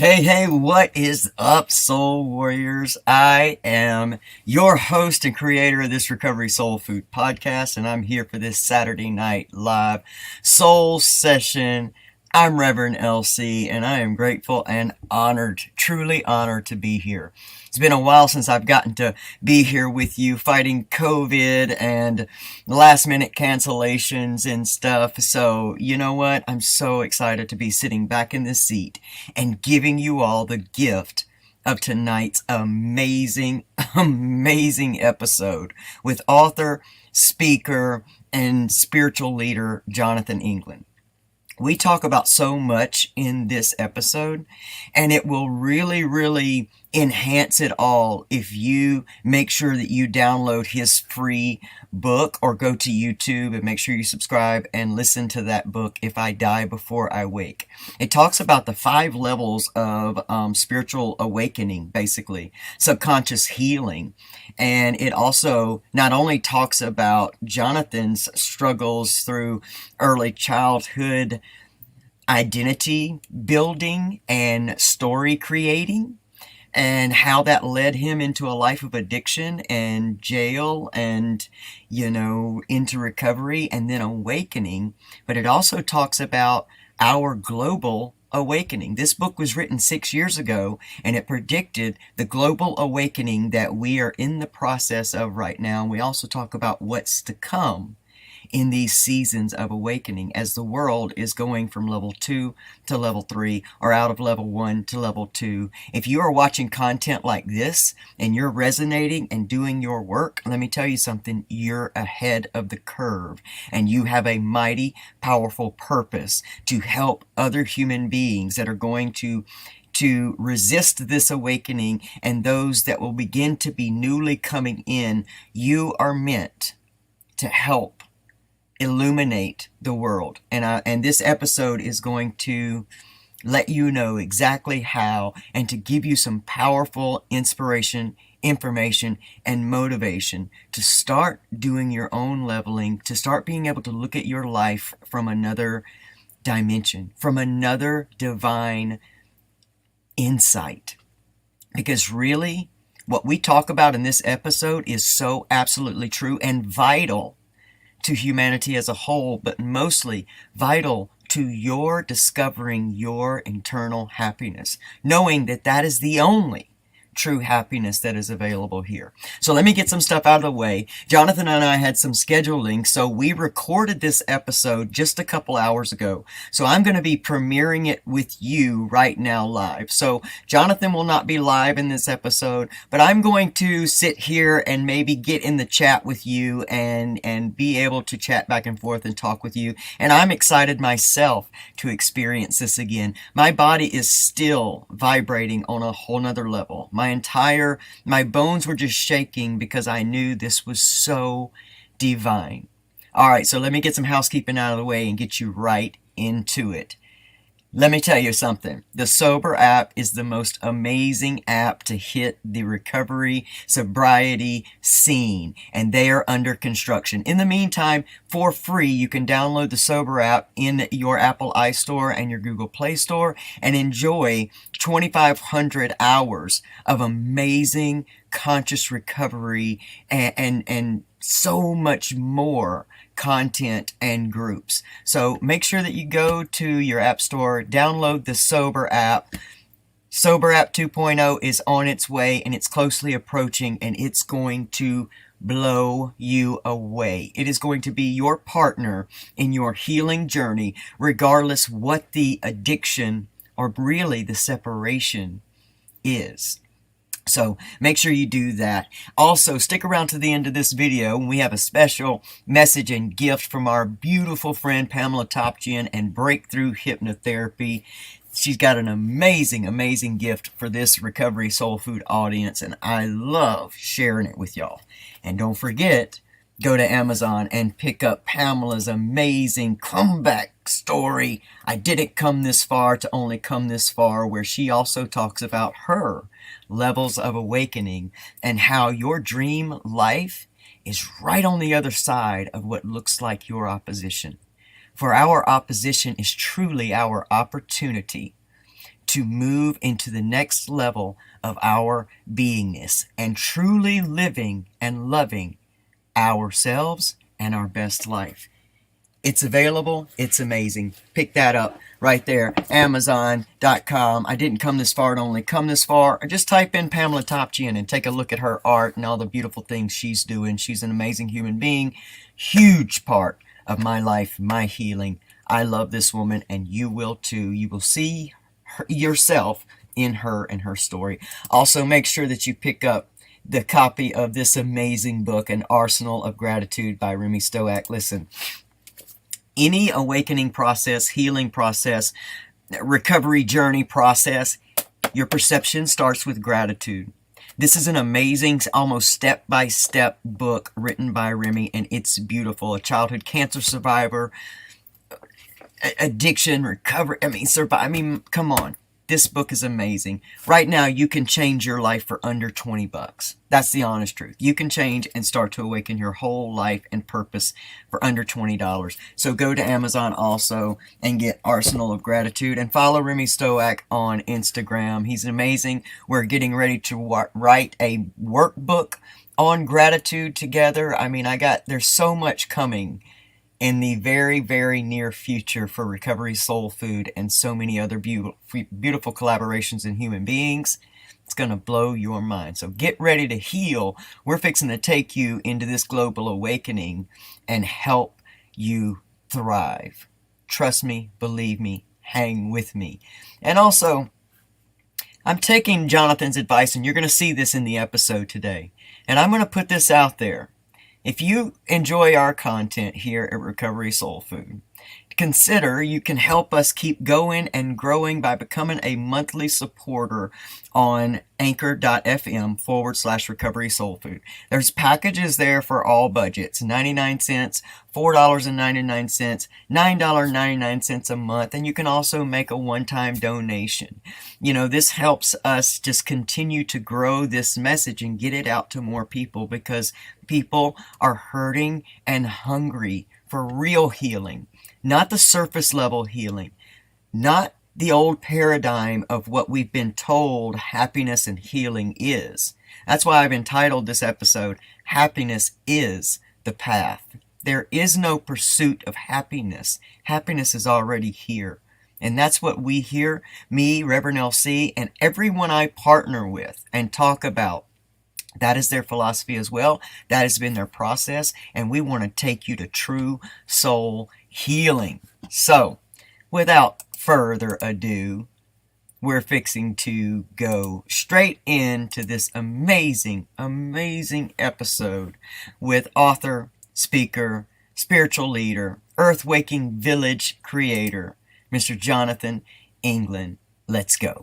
Hey, what is up, Soul Warriors? I am your host and creator of this Recovery Soul Food podcast, and I'm here for this Saturday night live soul session. I'm Reverend LC, and I am grateful and honored, truly honored to be here. It's been a while since I've gotten to be here with you fighting COVID and last minute cancellations and stuff. So, you know what? I'm so excited to be sitting back in this seat and giving you all the gift of tonight's amazing episode with author, speaker, and spiritual leader Jonathan England. We talk about so much in this episode, and it will really enhance it all if you make sure that you download his free book or go to YouTube and make sure you subscribe and listen to that book, If I Die Before I Wake. It talks about the 5 levels of spiritual awakening, basically, subconscious healing. And it also not only talks about Jonathan's struggles through early childhood identity building and story creating, and how that led him into a life of addiction and jail and, into recovery and then awakening. But it also talks about our global awakening. This book was written 6 years ago, and it predicted the global awakening that we are in the process of right now. And we also talk about what's to come in these seasons of awakening as the world is going from level 2 to level 3 or out of level 1 to level 2. If you are watching content like this and you're resonating and doing your work, let me tell you something, you're ahead of the curve, and you have a mighty, powerful purpose to help other human beings that are going to resist this awakening, and those that will begin to be newly coming in. You are meant to help illuminate the world, and this episode is going to let you know exactly how, and to give you some powerful inspiration, information, and motivation to start doing your own leveling, to start being able to look at your life from another dimension, from another divine insight. Because really, what we talk about in this episode is so absolutely true and vital to humanity as a whole, but mostly vital to your discovering your internal happiness, knowing that that is the only true happiness that is available here. So let me get some stuff out of the way. Jonathan and I had some scheduling, so we recorded this episode just a couple hours ago. So I'm going to be premiering it with you right now live. So Jonathan will not be live in this episode, but I'm going to sit here and maybe get in the chat with you and be able to chat back and forth and talk with you. And I'm excited myself to experience this again. My body is still vibrating on a whole nother level. My bones were just shaking because I knew this was so divine. All right, so let me get some housekeeping out of the way and get you right into it. Let me tell you something. The Sober app is the most amazing app to hit the recovery, sobriety scene, and they are under construction. In the meantime, for free, you can download the Sober app in your Apple iStore and your Google Play Store and enjoy 2,500 hours of amazing conscious recovery and so much more content and groups. So make sure that you go to your app store, download the Sober app. Sober app 2.0 is on its way, and it's closely approaching, and it's going to blow you away. It is going to be your partner in your healing journey, regardless what the addiction or really the separation is. So make sure you do that. Also, stick around to the end of this video. We have a special message and gift from our beautiful friend Pamela Topjian and Breakthrough Hypnotherapy. She's got an amazing gift for this Recovery Soul Food audience, and I love sharing it with y'all. And don't forget, go to Amazon and pick up Pamela's amazing comeback story, I Didn't Come This Far to Only Come This Far, where she also talks about her levels of awakening and how your dream life is right on the other side of what looks like your opposition. For our opposition is truly our opportunity to move into the next level of our beingness and truly living and loving ourselves and our best life. It's available. It's amazing. Pick that up right there. Amazon.com. I didn't come this far to only come this far. Just type in Pamela Topchian and take a look at her art and all the beautiful things she's doing. She's an amazing human being. Huge part of my life, my healing. I love this woman, and you will too. You will see yourself in her and her story. Also, make sure that you pick up the copy of this amazing book, An Arsenal of Gratitude by Remy Stoack. Listen, any awakening process, healing process, recovery journey process, your perception starts with gratitude. This is an amazing, almost step-by-step book written by Remy, and it's beautiful. A childhood cancer survivor, addiction, recovery. Come on. This book is amazing. Right now, you can change your life for under $20. That's the honest truth. You can change and start to awaken your whole life and purpose for under $20. So go to Amazon also and get Arsenal of Gratitude, and follow Remy Stoack on Instagram. He's amazing. We're getting ready to write a workbook on gratitude together. There's so much coming in the very, very near future for Recovery Soul Food and so many other beautiful collaborations in human beings. It's going to blow your mind. So get ready to heal. We're fixing to take you into this global awakening and help you thrive. Trust me, believe me, hang with me. And also, I'm taking Jonathan's advice, and you're going to see this in the episode today. And I'm going to put this out there. If you enjoy our content here at Recovery Soul Food, consider you can help us keep going and growing by becoming a monthly supporter on anchor.fm/Recovery Soul Food. There's packages there for all budgets, 99 cents, $4.99, $9.99 a month, and you can also make a one-time donation. This helps us just continue to grow this message and get it out to more people, because people are hurting and hungry for real healing. Not the surface level healing, not the old paradigm of what we've been told happiness and healing is. That's why I've entitled this episode, Happiness is the Path. There is no pursuit of happiness. Happiness is already here. And that's what we hear, me, Reverend LC, and everyone I partner with and talk about. That is their philosophy as well. That has been their process. And we want to take you to true soul healing. So, without further ado, we're fixing to go straight into this amazing, amazing episode with author, speaker, spiritual leader, Earthwaking Village creator, Mr. Jonathan England. Let's go.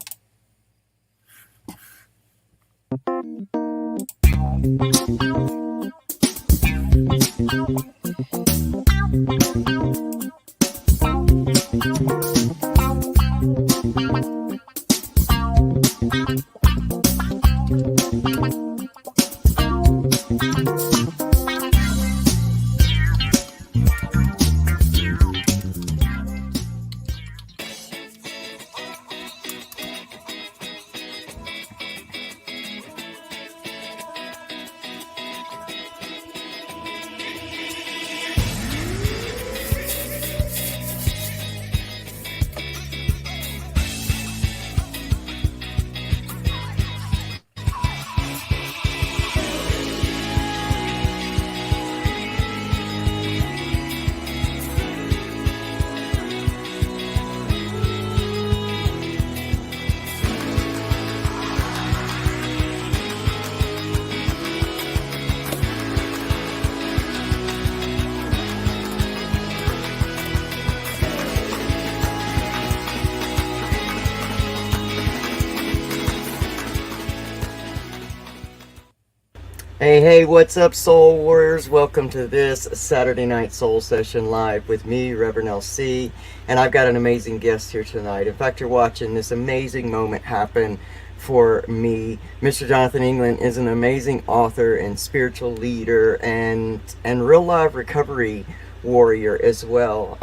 Hey, what's up, Soul Warriors? Welcome to this Saturday Night Soul Session live with me, Reverend LC, and I've got an amazing guest here tonight. In fact, you're watching this amazing moment happen for me. Mr. Jonathan England is an amazing author and spiritual leader and real life recovery warrior as well.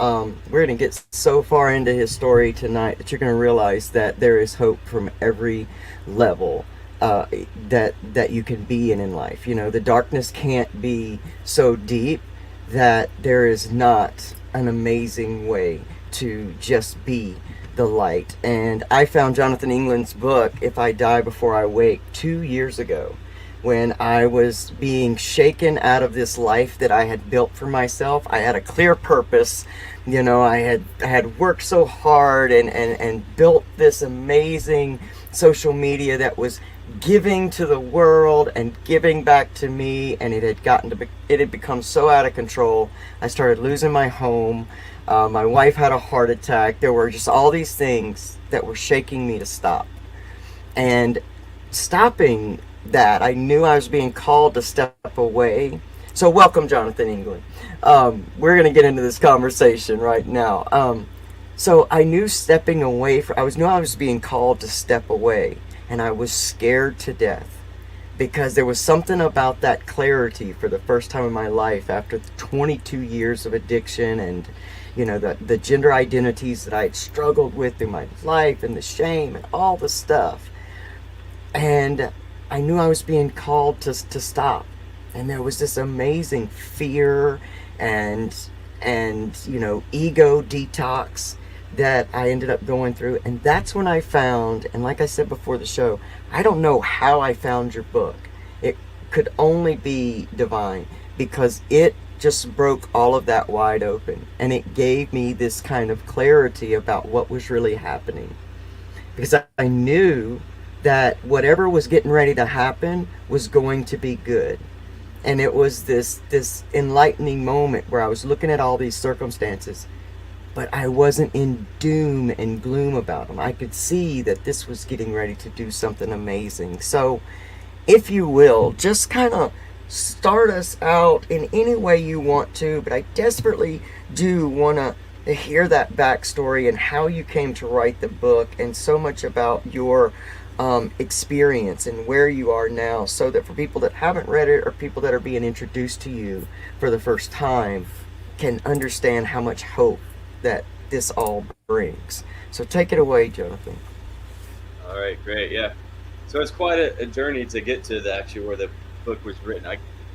We're going to get so far into his story tonight that you're going to realize that there is hope from every level that you can be in life. You know, the darkness can't be so deep that there is not an amazing way to just be the light. And I found Jonathan England's book, If I Die Before I Wake, 2 years ago, when I was being shaken out of this life that I had built for myself. I had a clear purpose. You know, I had worked so hard and built this amazing social media that was giving to the world and giving back to me, and it had become so out of control. I started losing my home. My wife had a heart attack. There were just all these things that were shaking me to stop. And stopping that, I knew I was being called to step away. So welcome, Jonathan England. We're going to get into this conversation right now. So I knew stepping away, I was being called to step away, and I was scared to death because there was something about that clarity for the first time in my life after 22 years of addiction and, you know, the gender identities that I had struggled with through my life and the shame and all the stuff. And I knew I was being called to stop. And there was this amazing fear and you know, ego detox that I ended up going through. And that's when I found, and like I said before the show, I don't know how I found your book. It could only be divine, because it just broke all of that wide open, and it gave me this kind of clarity about what was really happening. Because I knew that whatever was getting ready to happen was going to be good. And it was this enlightening moment where I was looking at all these circumstances, but I wasn't in doom and gloom about them. I could see that this was getting ready to do something amazing. So, if you will, just kind of start us out in any way you want to, but I desperately do want to hear that backstory and how you came to write the book, and so much about your experience and where you are now, so that for people that haven't read it or people that are being introduced to you for the first time can understand how much hope that this all brings. So take it away, Jonathan. All right, great, yeah. So it's quite a journey to get to actually where the book was written.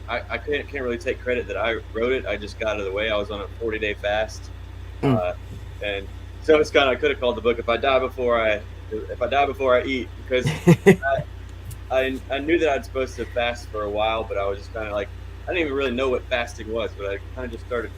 I can't really take credit that I wrote it. I just got out of the way. I was on a 40-day fast, and so it's kind of, I could have called the book "If I Die Before I Eat," because I knew that I'd supposed to fast for a while, but I was just kind of like, I didn't even really know what fasting was, but I kind of just started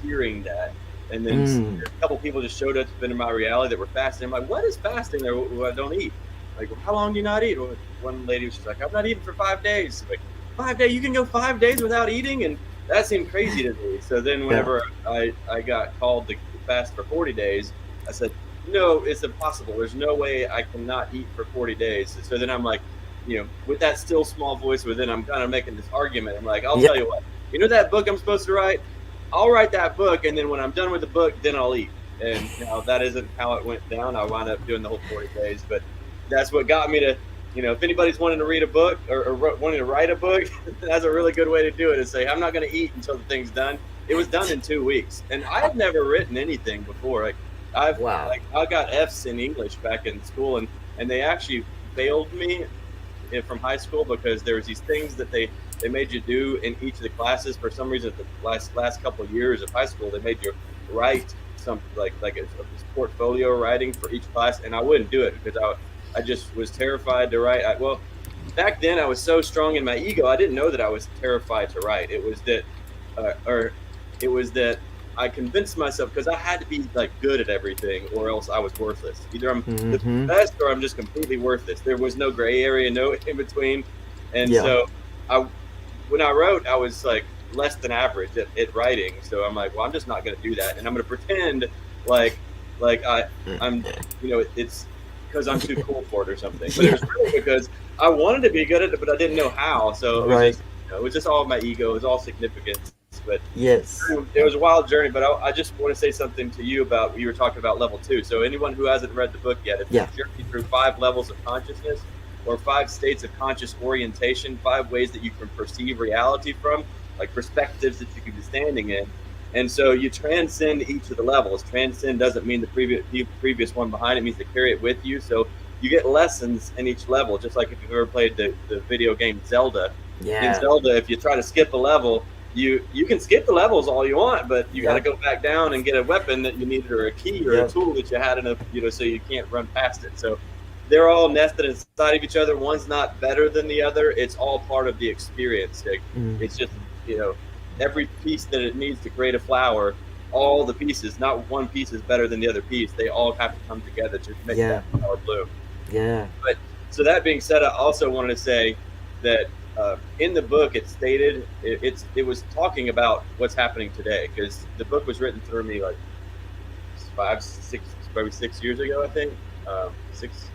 hearing that. And then a couple people just showed up into my reality that were fasting. I'm like, what is fasting there? I don't eat. Like, well, how long do you not eat? Well, one lady was just like, I'm not eating for 5 days. I'm like, 5 days? You can go 5 days without eating? And that seemed crazy to me. So then whenever I got called to fast for 40 days, I said, no, it's impossible. There's no way I cannot eat for 40 days. So then I'm like, you know, with that still small voice within, I'm kind of making this argument. I'm like, I'll tell you what, you know that book I'm supposed to write? I'll write that book, and then when I'm done with the book, then I'll eat. And you know, that isn't how it went down. I wound up doing the whole 40 days, but that's what got me to, you know, if anybody's wanting to read a book or wanting to write a book, that's a really good way to do it, is say, I'm not going to eat until the thing's done. It was done in 2 weeks, and I had never written anything before. Like I got F's in English back in school, and they actually failed me from high school because there was these things that they made you do in each of the classes. For some reason, the last couple of years of high school, they made you write something like a portfolio writing for each class, and I wouldn't do it because I just was terrified to write. Well, back then I was so strong in my ego, I didn't know that I was terrified to write. It was that I convinced myself, because I had to be like good at everything or else I was worthless. Either I'm the best or I'm just completely worthless. There was no gray area, no in between. And so when I wrote, I was like less than average at writing. So I'm like, well, I'm just not going to do that. And I'm going to pretend like I'm, you know, it's because I'm too cool for it or something. But it was really because I wanted to be good at it, but I didn't know how. So it was just all my ego. It was all significance. But yes, it was a wild journey. But I just want to say something to you about, you were talking about level 2. So anyone who hasn't read the book yet, it's a journey through 5 levels of consciousness, or 5 states of conscious orientation, 5 ways that you can perceive reality from, like perspectives that you can be standing in. And so you transcend each of the levels. Transcend doesn't mean the previous one behind it, means to carry it with you. So you get lessons in each level, just like if you've ever played the video game Zelda. In Zelda, if you try to skip a level, you can skip the levels all you want, but you got to go back down and get a weapon that you needed, or a key, or a tool that you had in a, so you can't run past it. So they're all nested inside of each other. One's not better than the other. It's all part of the experience. It's just, every piece that it needs to create a flower, all the pieces, not one piece is better than the other piece. They all have to come together to make that flower bloom. Yeah. But so that being said, I also wanted to say that in the book, it stated it was talking about what's happening today, because the book was written through me like 6 years ago, I think, 6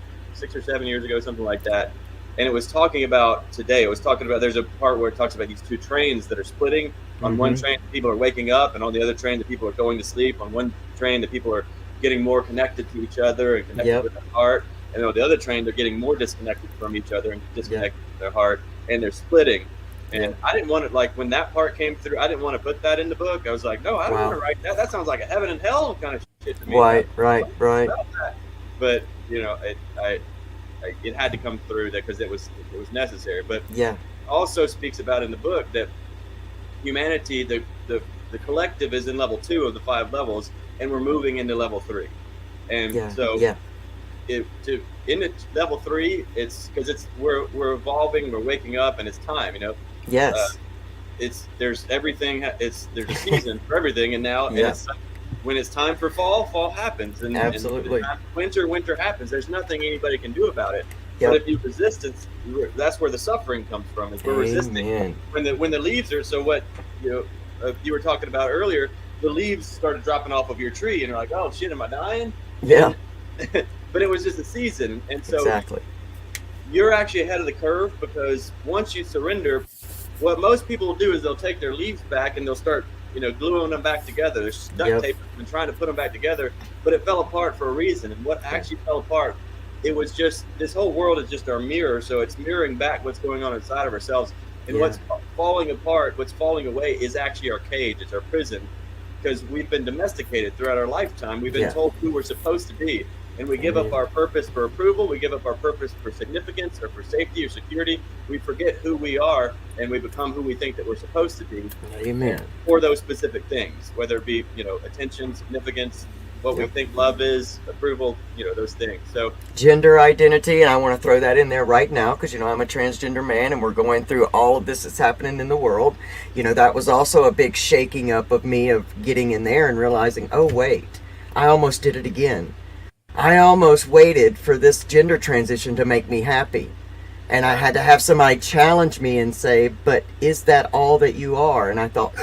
or 7 years ago, something like that. And it was talking about today. It was talking about, there's a part where it talks about these two trains that are splitting. On one train, people are waking up, and on the other train, the people are going to sleep. On one train, the people are getting more connected to each other and connected with their heart. And on the other train, they're getting more disconnected from each other and disconnected from their heart, and they're splitting. And I didn't want to, like, when that part came through, I didn't want to put that in the book. I was like, no, I don't want to write that. That sounds like a heaven and hell kind of shit to me. Right. But it had to come through that because it was necessary. But also speaks about in the book that humanity, the collective, is in level 2 of the 5 levels, and we're moving into level 3. And in level 3, it's because we're evolving, we're waking up, and it's time. There's everything. There's a season for everything, and now it's when it's time for fall happens, and absolutely, and winter happens. There's nothing anybody can do about it. But if you resist it, that's where the suffering comes from. Is we're resisting when the leaves are. So what you were talking about earlier, the leaves started dropping off of your tree, and you're like, oh shit, am I dying? Yeah. But it was just a season, and so you're actually ahead of the curve, because once you surrender, what most people will do is they'll take their leaves back and they'll start gluing them back together. They're duct taping and trying to put them back together, but it fell apart for a reason. And what actually fell apart, it was just, this whole world is just our mirror, so it's mirroring back what's going on inside of ourselves. And what's falling apart, what's falling away, is actually our cage. It's our prison, because we've been domesticated throughout our lifetime. We've been told who we're supposed to be, and we give up our purpose for approval. We give up our purpose for significance or for safety or security. We forget who we are, and we become who we think that we're supposed to be. Amen. For those specific things, whether it be attention, significance, what we think love is, approval, those things. So gender identity, and I want to throw that in there right now, because I'm a transgender man, and we're going through all of this that's happening in the world. That was also a big shaking up of me, of getting in there and realizing, oh wait, I almost did it again. I almost waited for this gender transition to make me happy. And I had to have somebody challenge me and say, but is that all that you are? And I thought,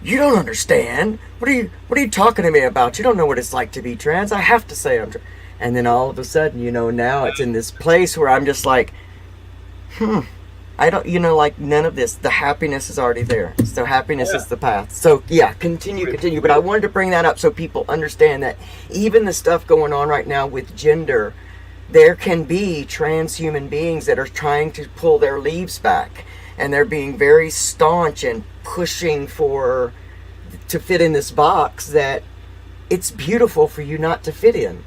you don't understand. What are you talking to me about? You don't know what it's like to be trans. I have to say I'm trans. And then all of a sudden, now it's in this place where I'm just like, I don't, like none of this. The happiness is already there. So happiness is the path. So continue. But I wanted to bring that up so people understand that even the stuff going on right now with gender, there can be trans human beings that are trying to pull their leaves back, and they're being very staunch and pushing to fit in this box that it's beautiful for you not to fit in.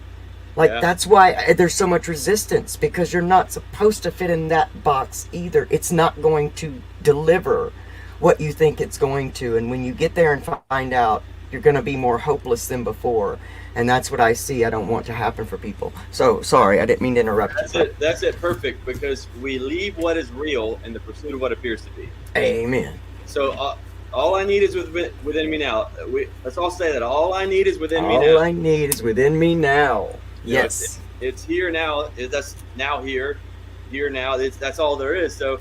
That's why there's so much resistance, because you're not supposed to fit in that box either. It's not going to deliver what you think it's going to. And when you get there and find out, you're going to be more hopeless than before. And that's what I see. I don't want to happen for people. So, sorry, I didn't mean to interrupt you. That's it. Perfect. Because we leave what is real in the pursuit of what appears to be. Amen. So, all I need is within me now. Let's all say that. All I need is within me now. All I need is within me now. Yes. It's here now. That's now here now. That's all there is. So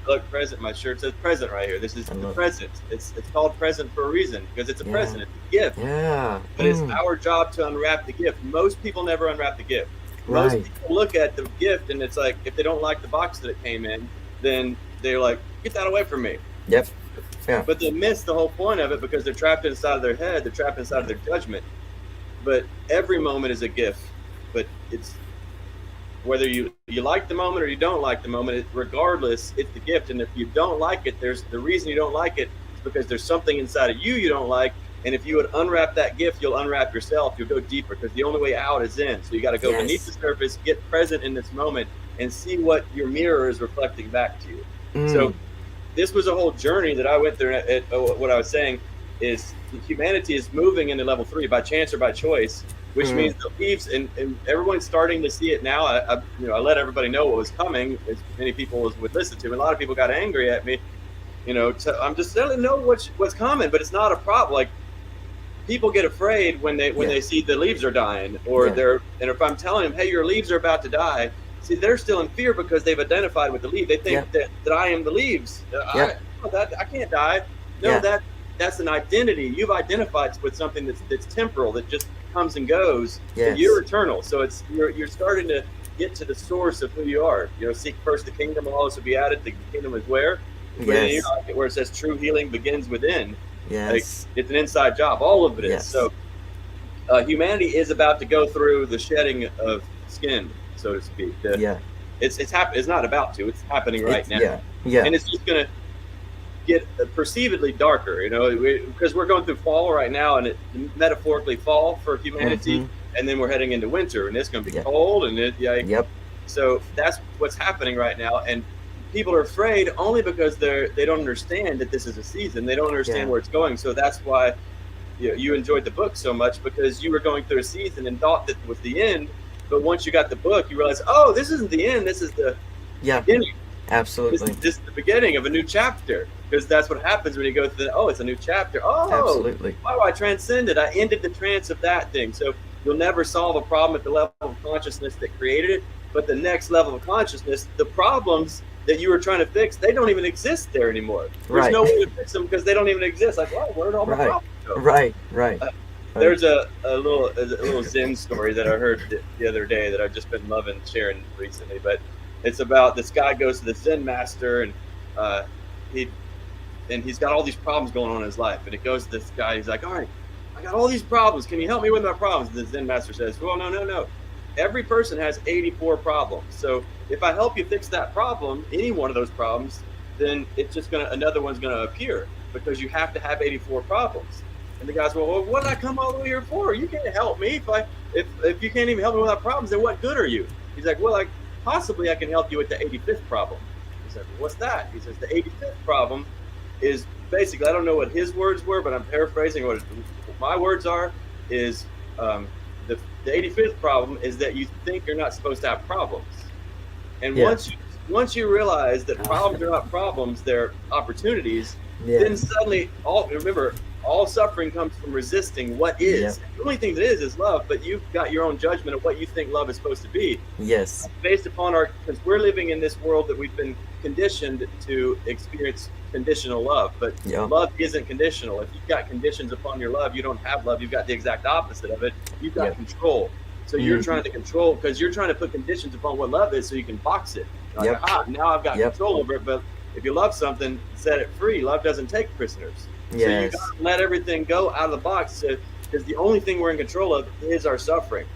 look, present. My shirt says present right here. This is the present. It's called present for a reason, because it's a present. It's a gift. Yeah. But it's our job to unwrap the gift. Most people never unwrap the gift. Most people look at the gift, and it's like, if they don't like the box that it came in, then they're like, get that away from me. Yep. Yeah. But they miss the whole point of it, because they're trapped inside of their head. They're trapped inside of their judgment. But every moment is a gift. But it's whether you like the moment or you don't like the moment, regardless, it's the gift. And if you don't like it, there's the reason you don't like it is because there's something inside of you don't like, And if you would unwrap that gift, you'll unwrap yourself. You'll go deeper because the only way out is in. So you got to go beneath the Yes. surface, get present in this moment, and see what your mirror is reflecting back to you. So Mm. this was a whole journey that I went through. What I was saying is humanity is moving into level 3 by chance or by choice, which means the leaves, and everyone's starting to see it now. I let everybody know what was coming, as many people as would listen to. And a lot of people got angry at me. I'm just letting them know what's coming, but it's not a problem. Like, people get afraid when they see the leaves are dying, or and if I'm telling them, hey, your leaves are about to die, see, they're still in fear because they've identified with the leaf. They think that I am the leaves. I can't die. No, that's an identity. You've identified with something that's temporal, that just comes and goes. Yes. And you're eternal. So it's you're starting to get to the source of who you are. Seek first the kingdom, will also be added. The kingdom is where? Yes. Where it says true healing begins within. Yes. Like, it's an inside job. All of it is. So humanity is about to go through the shedding of skin, so to speak. It's not about to. It's happening right now. And it's just going to get perceivedly darker, because we're going through fall right now, and metaphorically fall for humanity, and then we're heading into winter, and it's going to be cold, and so that's what's happening right now. And people are afraid only because they don't understand that this is a season. They don't understand where it's going. So that's why you enjoyed the book so much, because you were going through a season and thought that was the end. But once you got the book, you realize, oh, this isn't the end. This is the beginning. Absolutely. This is the beginning of a new chapter, because that's what happens when you go through it's a new chapter. Oh, absolutely. Wow, I transcended. I ended the trance of that thing. So you'll never solve a problem at the level of consciousness that created it. But the next level of consciousness, the problems that you were trying to fix, they don't even exist there anymore. There's no way to fix them because they don't even exist. Like, well, where did all my problems go? Right. There's a little Zen story that I heard the other day that I've just been loving sharing recently. But it's about this guy goes to the Zen master, and he's got all these problems going on in his life. And it goes to this guy. He's like, all right, I got all these problems. Can you help me with my problems? And the Zen master says, well, no. Every person has 84 problems. So if I help you fix that problem, any one of those problems, then it's just another one's gonna appear, because you have to have 84 problems. And the guy's, well, what did I come all the way here for? You can't help me. If you can't even help me with my problems, then what good are you? He's like, well, possibly I can help you with the 85th problem. He's like, well, what's that? He says, the 85th problem is basically, I don't know what his words were, but I'm paraphrasing what my words are, is the 85th problem is that you think you're not supposed to have problems. And once you realize that problems are not problems, they're opportunities, then suddenly all suffering comes from resisting what is. The only thing that is love, but you've got your own judgment of what you think love is supposed to be. Yes. Based upon because we're living in this world that we've been conditioned to experience conditional love, but love isn't conditional. If you've got conditions upon your love, you don't have love. You've got the exact opposite of it. You've got control. So you're trying to control, because you're trying to put conditions upon what love is so you can box it. Like, now I've got control over it. But if you love something, set it free. Love doesn't take prisoners. So you got to let everything go out of the box, because the only thing we're in control of is our suffering.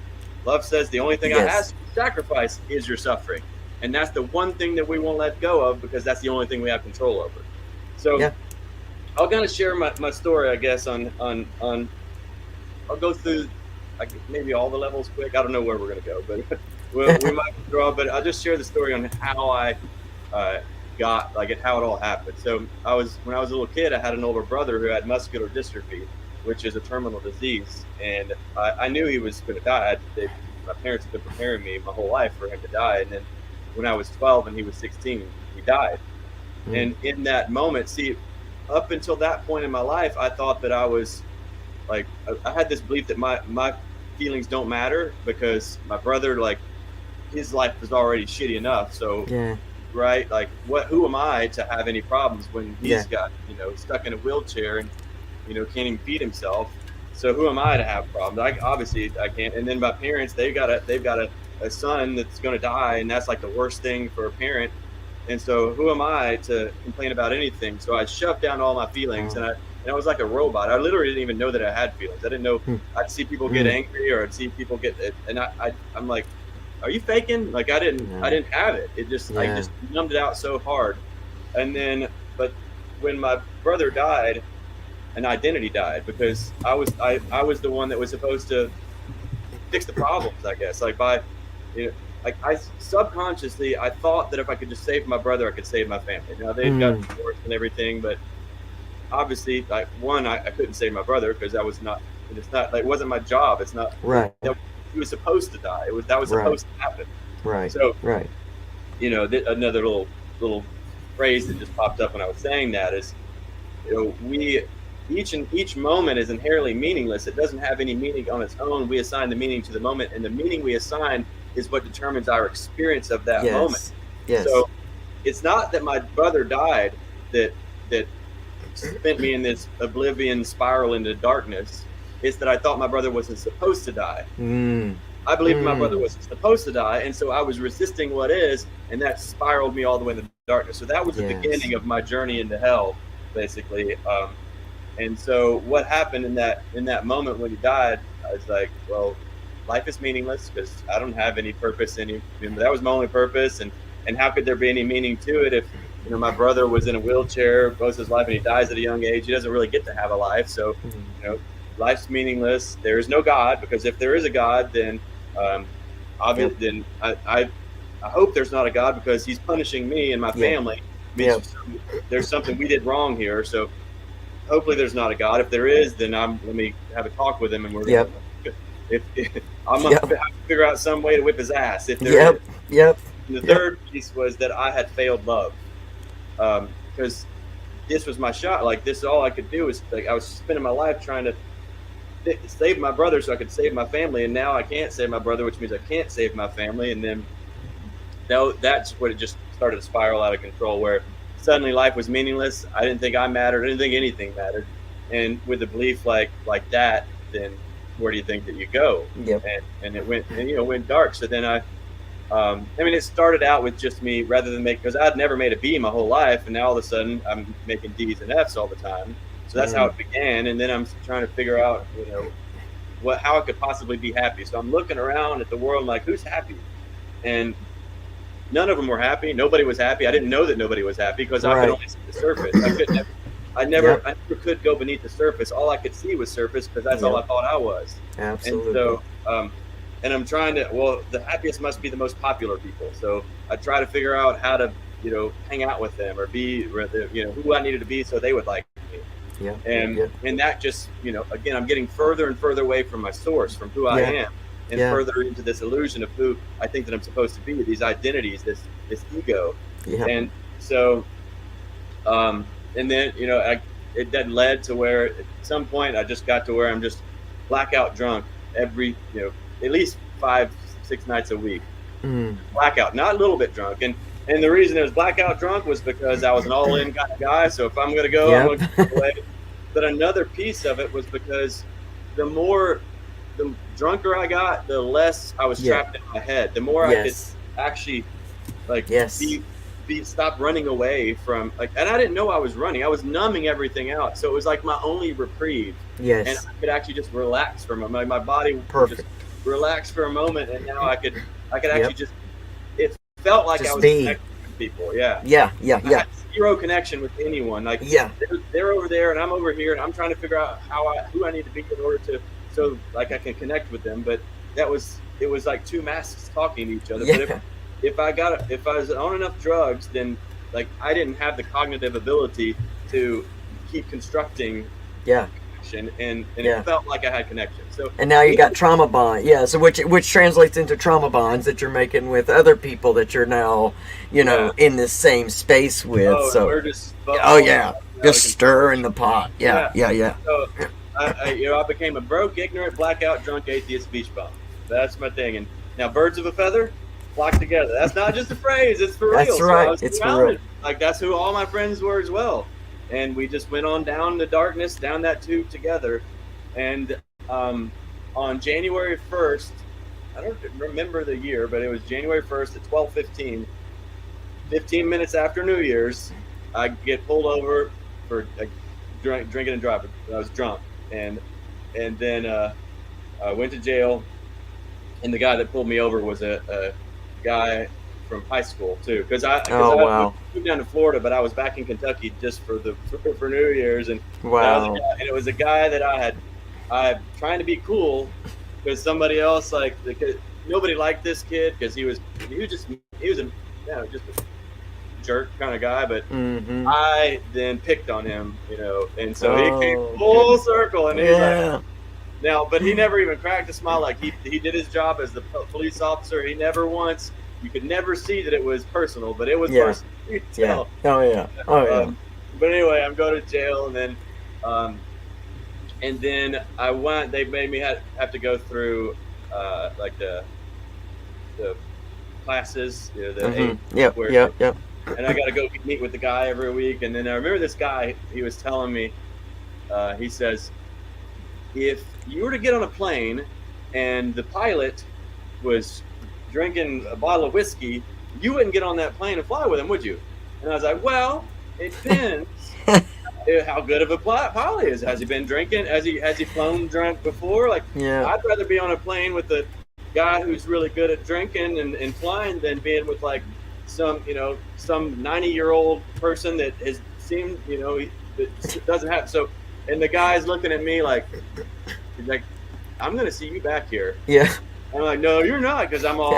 Love says the only thing I ask you to sacrifice is your suffering. And that's the one thing that we won't let go of, because that's the only thing we have control over. So I'll kind of share my story, I guess, on I'll go through maybe all the levels quick. I don't know where we're going to go, but we might draw. But I'll just share the story on how I got, how it all happened. So when I was a little kid, I had an older brother who had muscular dystrophy, which is a terminal disease. And I knew he was going to die. My parents had been preparing me my whole life for him to die. And then when I was 12 and he was 16, he died. And in that moment, up until that point in my life, I thought that I was I had this belief that my feelings don't matter, because my brother, his life was already shitty enough. So, right? Who am I to have any problems when he's got, stuck in a wheelchair and, can't even feed himself. So who am I to have problems? Obviously I can't. And then my parents, they've got a son that's going to die, and that's the worst thing for a parent. And so who am I to complain about anything? So I shoved down all my feelings, and I was like a robot. I literally didn't even know that I had feelings. I didn't know. I'd see people get angry, or I'd see people get, and I'm like, are you faking? I didn't have it. I just numbed it out so hard. And then, but when my brother died, an identity died, because I was the one that was supposed to fix the problems, I guess. Like by, you know, like I subconsciously I thought that if I could just save my brother, I could save my family. Now they'd got Mm. divorced and everything, but obviously, like one, I couldn't save my brother because that was not. It's not like it wasn't my job. It's not. Right. He was supposed to die. It was that was Right. supposed to happen. Right. So Right. another little phrase that just popped up when I was saying that is, we each moment is inherently meaningless. It doesn't have any meaning on its own. We assign the meaning to the moment, and the meaning we assign is what determines our experience of that moment. Yes. So it's not that my brother died that sent me in this oblivion spiral into darkness. It's that I thought my brother wasn't supposed to die. Mm. I believed my brother wasn't supposed to die, and so I was resisting what is, and that spiraled me all the way into darkness. So that was the beginning of my journey into hell, basically. And so what happened in that moment when he died, I was like, well, life is meaningless because I don't have any purpose. That was my only purpose, and how could there be any meaning to it if my brother was in a wheelchair most of his life and he dies at a young age? He doesn't really get to have a life, so life's meaningless. There is no God, because if there is a God, then then I hope there's not a God, because he's punishing me and my family. There's something we did wrong here, so hopefully there's not a God. If there is, then let me have a talk with him, and we're if I'm gonna have to figure out some way to whip his ass. If there is. And the third piece was that I had failed love, because this was my shot. Like, this is all I could do. Is like I was spending my life trying to save my brother so I could save my family, and now I can't save my brother, which means I can't save my family. And then that's when it just started to spiral out of control, where suddenly life was meaningless. I didn't think I mattered. I didn't think anything mattered. And with a belief like that, then where do you think that you go? And it went dark. So then it started out with just me, rather than because I'd never made a B my whole life, and now all of a sudden I'm making D's and F's all the time. So that's how it began. And then I'm trying to figure out, how I could possibly be happy. So I'm looking around at the world, like, who's happy? And none of them were happy. Nobody was happy. I didn't know that nobody was happy because I could only see the surface. I never could go beneath the surface. All I could see was surface, because that's all I thought I was. Absolutely. And so, and I'm trying to, the happiest must be the most popular people. So I try to figure out how to, hang out with them, or be, who I needed to be so they would like me. And that just, again, I'm getting further and further away from my source, from who I am, and further into this illusion of who I think that I'm supposed to be, these identities, this ego. And so, and then, it then led to where at some point I just got to where I'm just blackout drunk every, at least 5-6 nights a week. Blackout, not a little bit drunk. And the reason it was blackout drunk was because I was an all-in kind of guy. So if I'm going to go, I'm going to go away. But another piece of it was because the drunker I got, the less I was trapped in my head. The more I could actually stop running away from, and I didn't know I was running. I was numbing everything out. So it was like my only reprieve. And I could actually just relax for a moment. My body would just relax for a moment, and now I could actually just, it felt like I was connected with people. I had zero connection with anyone. Like, they're over there and I'm over here, and I'm trying to figure out who I need to be in order to, so like I can connect with them. But it was like two masks talking to each other. But if I was on enough drugs, then like I didn't have the cognitive ability to keep constructing connection, and it felt like I had connection. So, and now you got trauma bond, so which translates into trauma bonds that you're making with other people that you're now, in the same space with. So we're just just stirring the pot. So I became a broke, ignorant, blackout, drunk, atheist beach bum. That's my thing. And now birds of a feather flock together. That's not just a phrase; it's for real. That's right. So it's for real. Like, that's who all my friends were as well. And we just went on down the darkness, down that tube together. And on January 1st, I don't remember the year, but it was January 1st at 12:15, 15 minutes after New Year's, I get pulled over for drinking and driving. I was drunk, and then I went to jail. And the guy that pulled me over was a guy from high school too, because Oh, wow. moved down to Florida, but I was back in Kentucky just for New Year's, and Wow. and it was a guy that I trying to be cool because somebody else because nobody liked this kid because he was just a jerk kind of guy, but Mm-hmm. I then picked on him, and so he came Oh, full circle, and he's like, yeah. now, but he never even cracked a smile. Like he did his job as the police officer. He never once. You could never see that it was personal, but it was Yeah. personal. You could Yeah. tell. Oh, yeah. Oh, yeah. But anyway, I'm going to jail, and then I went. They made me have to go through like the classes, the eight, Mm-hmm. Yep. where Yep. Yep. and I got to go meet with the guy every week. And then I remember this guy. He was telling me. He says, if you were to get on a plane and the pilot was drinking a bottle of whiskey, you wouldn't get on that plane and fly with him, would you? And I was like, well, it depends how good of a pilot is. Has he been drinking? Has he flown drunk before? Like, Yeah. I'd rather be on a plane with a guy who's really good at drinking and flying than being with like some 90-year-old person that has seemed that doesn't have so. And the guy's looking at me like, he's like, I'm going to see you back here. Yeah. I'm like, no, you're not, because I'm all,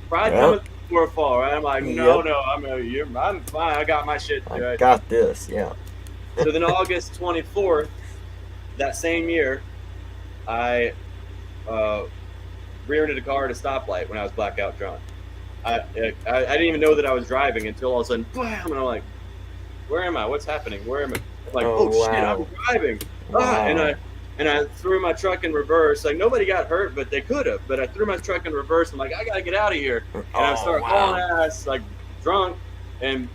pride cometh before a fall, right? I'm like, no, I'm fine. I got my shit. I Right? got this. Yeah. So then August 24th, that same year, I rear-ended a car at a stoplight when I was blackout drunk. I didn't even know that I was driving until all of a sudden, bam, and I'm like, where am I? What's happening? Where am I? I'm like, Oh, shit, wow. I'm driving. Wow. And I threw my truck in reverse. Like, nobody got hurt, but they could have. But I threw my truck in reverse. I'm like, I got to get out of here. And I started hauling ass, like, drunk. And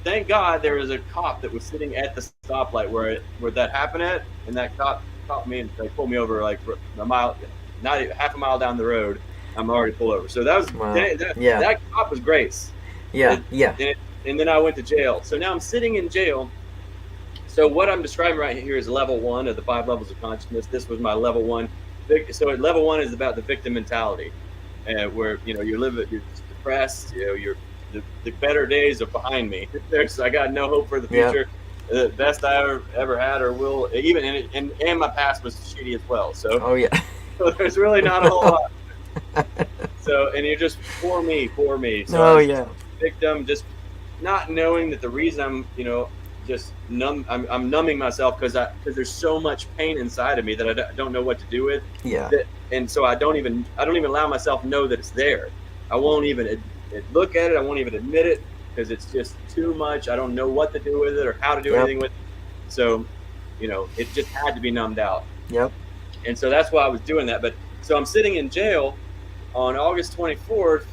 thank God there was a cop that was sitting at the stoplight where that happened at. And that cop caught me and they pulled me over like a mile, not even half a mile down the road. I'm already pulled over. So that was, that cop was grace. Yeah. Yeah. And then I went to jail. So now I'm sitting in jail. So what I'm describing right here is level 1 of the 5 levels of consciousness. This was my level 1. So level 1 is about the victim mentality, where you're depressed. The better days are behind me. I got no hope for the future. Yeah. The best I ever had or will, even and my past was shitty as well. So so there's really not a whole lot. So and you're just poor me. So victim, just not knowing that the reason I'm just numb. I'm numbing myself because there's so much pain inside of me that I don't know what to do with. Yeah. And so I don't even allow myself to know that it's there. I won't even look at it. I won't even admit it because it's just too much. I don't know what to do with it or how to do anything with it. So, it just had to be numbed out. Yep. And so that's why I was doing that. But so I'm sitting in jail on August 24th,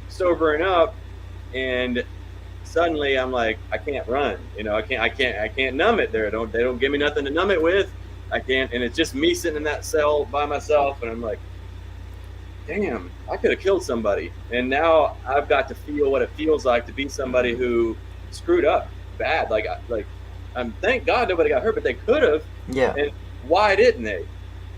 sobering up, and suddenly I'm like, I can't run. I can't numb it. They don't give me nothing to numb it with. I can't, and it's just me sitting in that cell by myself, and I'm like, damn, I could have killed somebody. And now I've got to feel what it feels like to be somebody who screwed up bad. Thank God nobody got hurt, but they could have. Yeah. And why didn't they?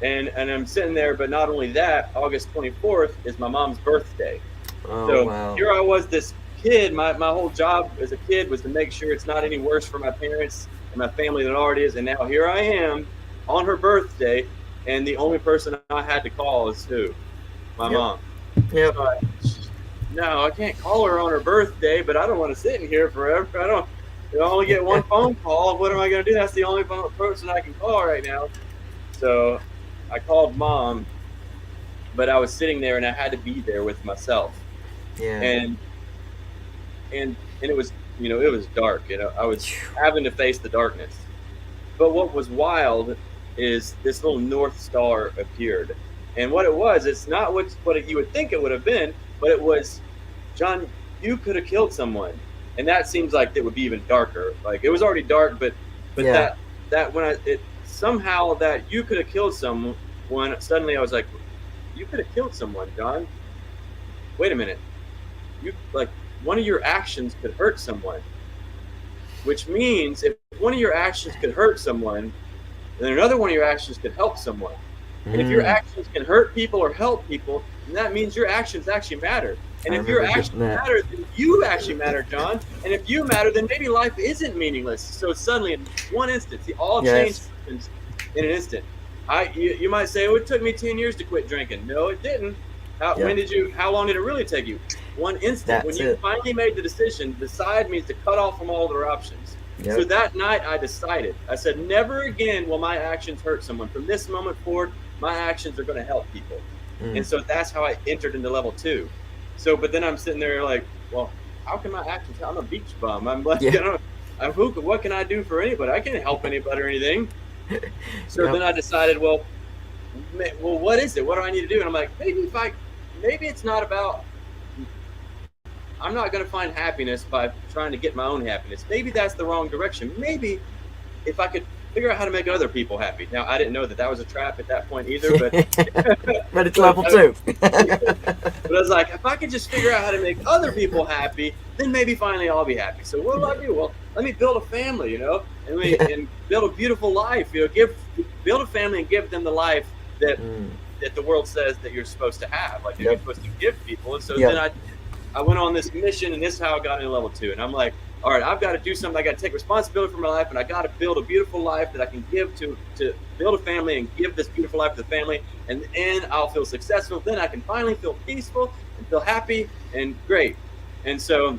And I'm sitting there, but not only that, August 24th is my mom's birthday. Oh, so wow. Here I was, this kid, my whole job as a kid was to make sure it's not any worse for my parents and my family than it already is. And now here I am on her birthday, and the only person I had to call is who? My mom. Yep. No, I can't call her on her birthday, but I don't want to sit in here forever. I only get one phone call. What am I going to do? That's the only person I can call right now. So I called mom, but I was sitting there and I had to be there with myself. Yeah. And it was, it was dark. I was having to face the darkness. But what was wild is this little North Star appeared. And what it was, it's not what you would think it would have been, but it was, John, you could have killed someone. And that seems like it would be even darker. Like, it was already dark, but that when somehow that you could have killed someone, suddenly I was like, you could have killed someone, John. Wait a minute. One of your actions could hurt someone. Which means if one of your actions could hurt someone, then another one of your actions could help someone. And if your actions can hurt people or help people, then that means your actions actually matter. And I if your remember actions getting that. matter, then you actually matter, John. And if you matter, then maybe life isn't meaningless. So suddenly, in one instant, see, all change Yes. happens in an instant. You might say, "Oh, it took me 10 years to quit drinking." No, it didn't. Yeah. How long did it really take you? One instant. When That's you it. finally made the decision, decide means to cut off from all other options. Yep. So that night, I decided. I said, never again will my actions hurt someone. From this moment forward, my actions are going to help people. And so that's how I entered into level 2. So, but then I'm sitting there like, well, how can my actions? I'm a beach bum. I'm like, Yeah. what can I do for anybody? I can't help anybody or anything. So Yep. then I decided, well, what is it? What do I need to do? And I'm like, maybe it's not about. I'm not going to find happiness by trying to get my own happiness. Maybe that's the wrong direction. Maybe if I could figure out how to make other people happy. Now, I didn't know that was a trap at that point either, but But it's level 2. but I was like, if I could just figure out how to make other people happy, then maybe finally I'll be happy. So what do I do? Well, let me build a family, and build a beautiful life. Build a family and give them the life that the world says that you're supposed to have, like that you're supposed to give people. And so then I went on this mission, and this is how I got into level 2. And I'm like, all right, I've got to do something. I got to take responsibility for my life, and I got to build a beautiful life that I can give to build a family and give this beautiful life to the family. And then I'll feel successful. Then I can finally feel peaceful and feel happy and great. And so,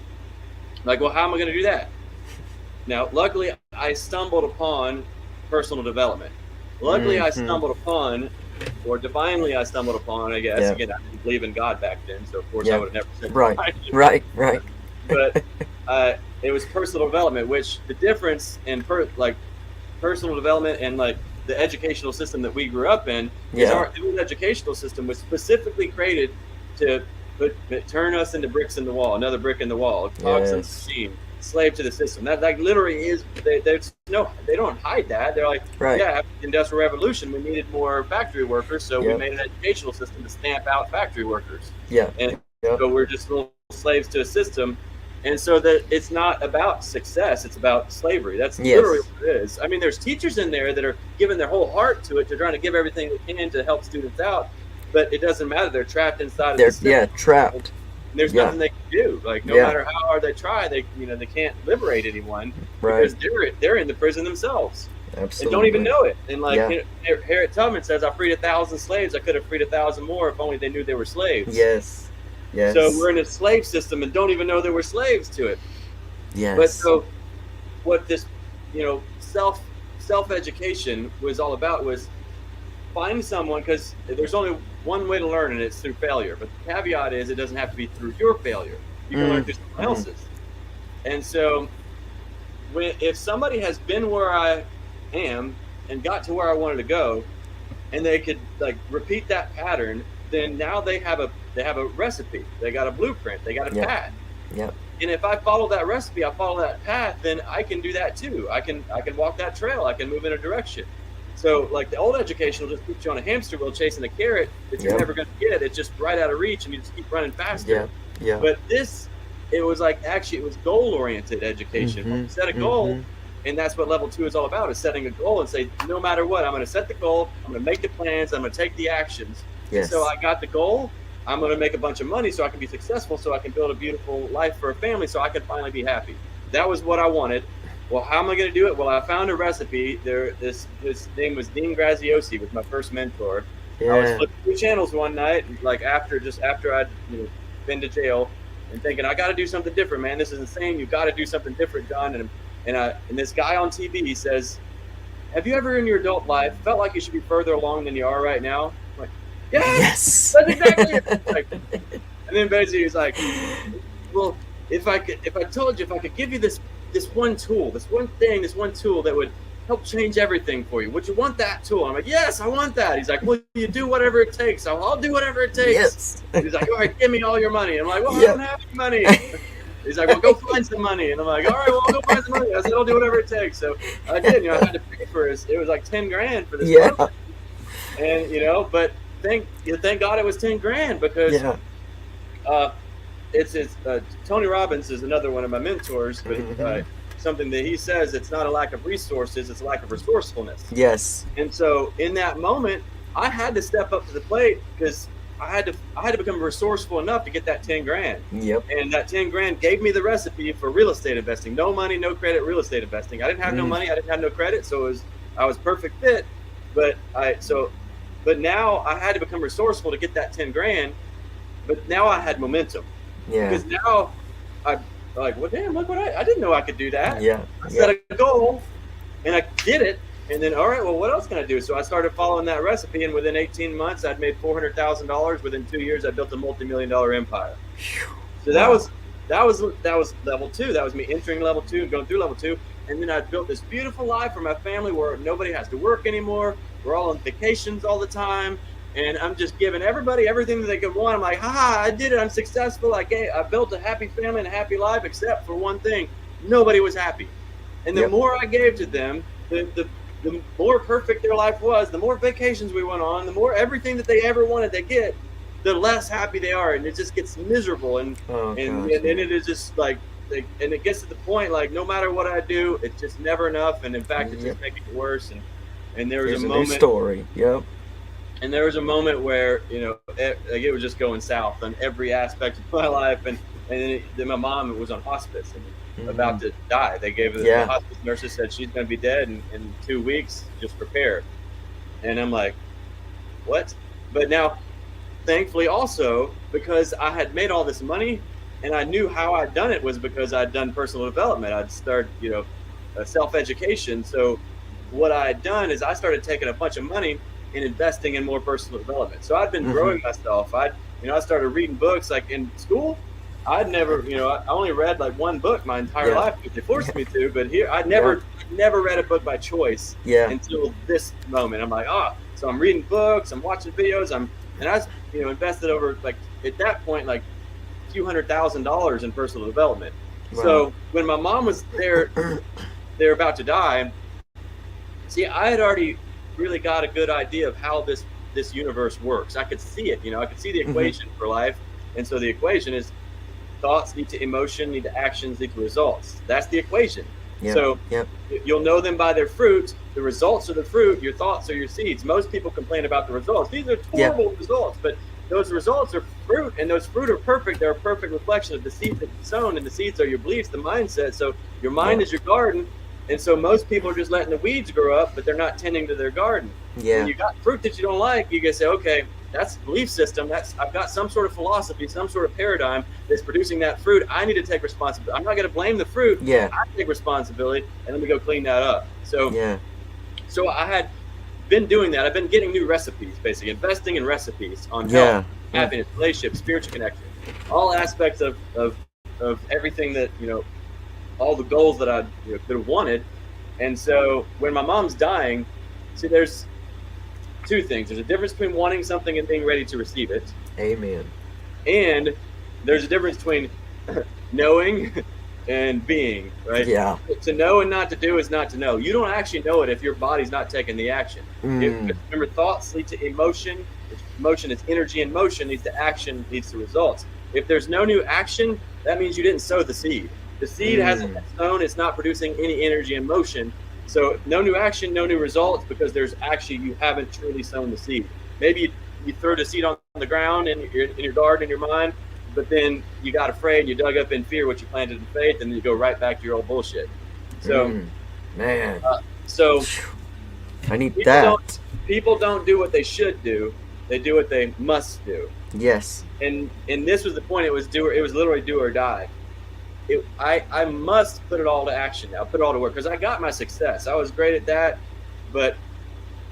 like, well, how am I going to do that? Now, luckily, I stumbled upon personal development. Luckily, I stumbled upon, or divinely, I stumbled upon, I guess. Yeah. Again, I didn't believe in God back then, so of course I would have never said Right. But it was personal development, which the difference in personal development and like the educational system that we grew up in is our educational system was specifically created to turn us into bricks in the wall, another brick in the wall, cogs in the machine, slave to the system. That like literally is they don't hide that. They're like, after the Industrial Revolution, we needed more factory workers, so we made an educational system to stamp out factory workers. So we're just little slaves to a system. And so that it's not about success, it's about slavery. That's literally what it is. I mean, there's teachers in there that are giving their whole heart to it. They're trying to give everything they can to help students out, but it doesn't matter. They're trapped inside of the system. Trapped. And there's nothing they can do. Like no matter how hard they try, they can't liberate anyone because they're in the prison themselves. Absolutely. And don't even know it. And like Harriet Tubman says, I freed 1,000 slaves. I could have freed 1,000 more if only they knew they were slaves. Yes. So we're in a slave system and don't even know that we're slaves to it. Yes. But so what this, self-education was all about was find someone, because there's only one way to learn, and it's through failure. But the caveat is it doesn't have to be through your failure. You can learn through someone else's. And so if somebody has been where I am and got to where I wanted to go, and they could like repeat that pattern, then now they have a recipe. They got a blueprint. They got a path. Yep. And if I follow that recipe, I follow that path, then I can do that too. I can walk that trail. I can move in a direction. So like the old education will just put you on a hamster wheel chasing a carrot that you're never going to get. It's just right out of reach, and you just keep running faster. Yeah. But it was goal-oriented education. You set a goal, and that's what level 2 is all about, is setting a goal and say, no matter what, I'm going to set the goal, I'm going to make the plans, I'm going to take the actions. Yes. So I got the goal. I'm going to make a bunch of money so I can be successful, so I can build a beautiful life for a family, so I can finally be happy. That was what I wanted. Well, how am I going to do it? Well, I found a recipe. His name was Dean Graziosi, was my first mentor. I was flipping through channels one night, like after I'd been to jail, and thinking, I got to do something different, man. This is insane. You got to do something different, John. And this guy on TV says, have you ever in your adult life felt like you should be further along than you are right now? I'm like, yes, that's exactly it. Like, and then basically he's like, well, if I could give you this one tool, this one tool that would help change everything for you, would you want that tool? I'm like, yes, I want that. He's like, well, you do whatever it takes. I'll do whatever it takes. Yes. He's like, all right, give me all your money. I'm like, well, I don't have any money. He's like, well, go find some money. And I'm like, all right, well, I'll go find some money. I said, I'll do whatever it takes. So I did. I had to pay for it. It was like $10,000 for this month. And but thank God it was $10,000 because it's Tony Robbins is another one of my mentors, but something that he says, it's not a lack of resources, it's a lack of resourcefulness. Yes. And so in that moment, I had to step up to the plate because I had to become resourceful enough to get that 10 grand. Yep. And that 10 grand gave me the recipe for real estate investing. No money, no credit, real estate investing. I didn't have no money, I didn't have no credit, so I was perfect fit. But now I had to become resourceful to get that 10 grand. But now I had momentum. Yeah. Because now I'm like, well, damn, look what I didn't know I could do that. Yeah. I set a goal and I did it. And then, all right, well, what else can I do? So I started following that recipe, and within 18 months, I'd made $400,000. Within 2 years, I built a multi-million-dollar empire. So that was level 2. That was me entering level 2 and going through level 2. And then I built this beautiful life for my family where nobody has to work anymore. We're all on vacations all the time. And I'm just giving everybody everything that they could want. I'm like, I did it. I'm successful. I built a happy family and a happy life, except for one thing. Nobody was happy. And the more I gave to them, the more perfect their life was, the more vacations we went on, the more everything that they ever wanted they get, the less happy they are. And it just gets miserable. And it is just like, and it gets to the point, like, no matter what I do, it's just never enough. And in fact, it's just making it worse. And there was Here's a moment. New story. Yep. And there was a moment where, it was just going south on every aspect of my life. And then my mom was on hospice and about to die. They gave her, the hospice nurses said she's going to be dead in 2 weeks, just prepare. And I'm like, what? But now, thankfully also, because I had made all this money and I knew how I'd done it was because I'd done personal development. I'd started, self-education. So what I had done is I started taking a bunch of money and investing in more personal development. So I'd been growing myself. I started reading books. Like in school, I'd never, I only read like one book my entire life because they forced me to. But here, I never read a book by choice until this moment. I'm like, so I'm reading books, I'm watching videos, and I invested over, like, at that point, like a few $100,000 in personal development. Wow. So when my mom was there, they're about to die. See, I had already really got a good idea of how this universe works. I could see it, I could see the equation for life. And so the equation is thoughts lead to emotion, lead to actions, lead to results. That's the equation. Yep. So you'll know them by their fruit. The results are the fruit. Your thoughts are your seeds. Most people complain about the results. These are horrible results, but those results are fruit, and those fruit are perfect. They're a perfect reflection of the seeds that you've sown, and the seeds are your beliefs, the mindset. So your mind is your garden. And so most people are just letting the weeds grow up, but they're not tending to their garden. Yeah. When you got fruit that you don't like, you can say, okay, that's the belief system. I've got some sort of philosophy, some sort of paradigm that's producing that fruit. I need to take responsibility. I'm not going to blame the fruit. Yeah. I take responsibility, and let me go clean that up. So, so I had been doing that. I've been getting new recipes, basically investing in recipes on health, happiness, relationships, spiritual connection, all aspects of everything that, all the goals that I could have wanted. And so when my mom's dying, see, there's two things. There's a difference between wanting something and being ready to receive it. Amen. And there's a difference between knowing and being, right? Yeah. To know and not to do is not to know. You don't actually know it if your body's not taking the action. Remember, thoughts lead to emotion. Emotion is energy, and motion leads to action, leads to results. If there's no new action, that means you didn't sow the seed. The seed hasn't been sown. It's not producing any energy and motion. So no new action, no new results, because you haven't truly sown the seed. Maybe you threw the seed on the ground in your garden, in your mind, but then you got afraid, you dug up in fear what you planted in faith, and then you go right back to your old bullshit. So, so I need that. People don't do what they should do. They do what they must do. Yes. And this was the point. It was literally do or die. I must put it all to action now, put it all to work, because I got my success. I was great at that, but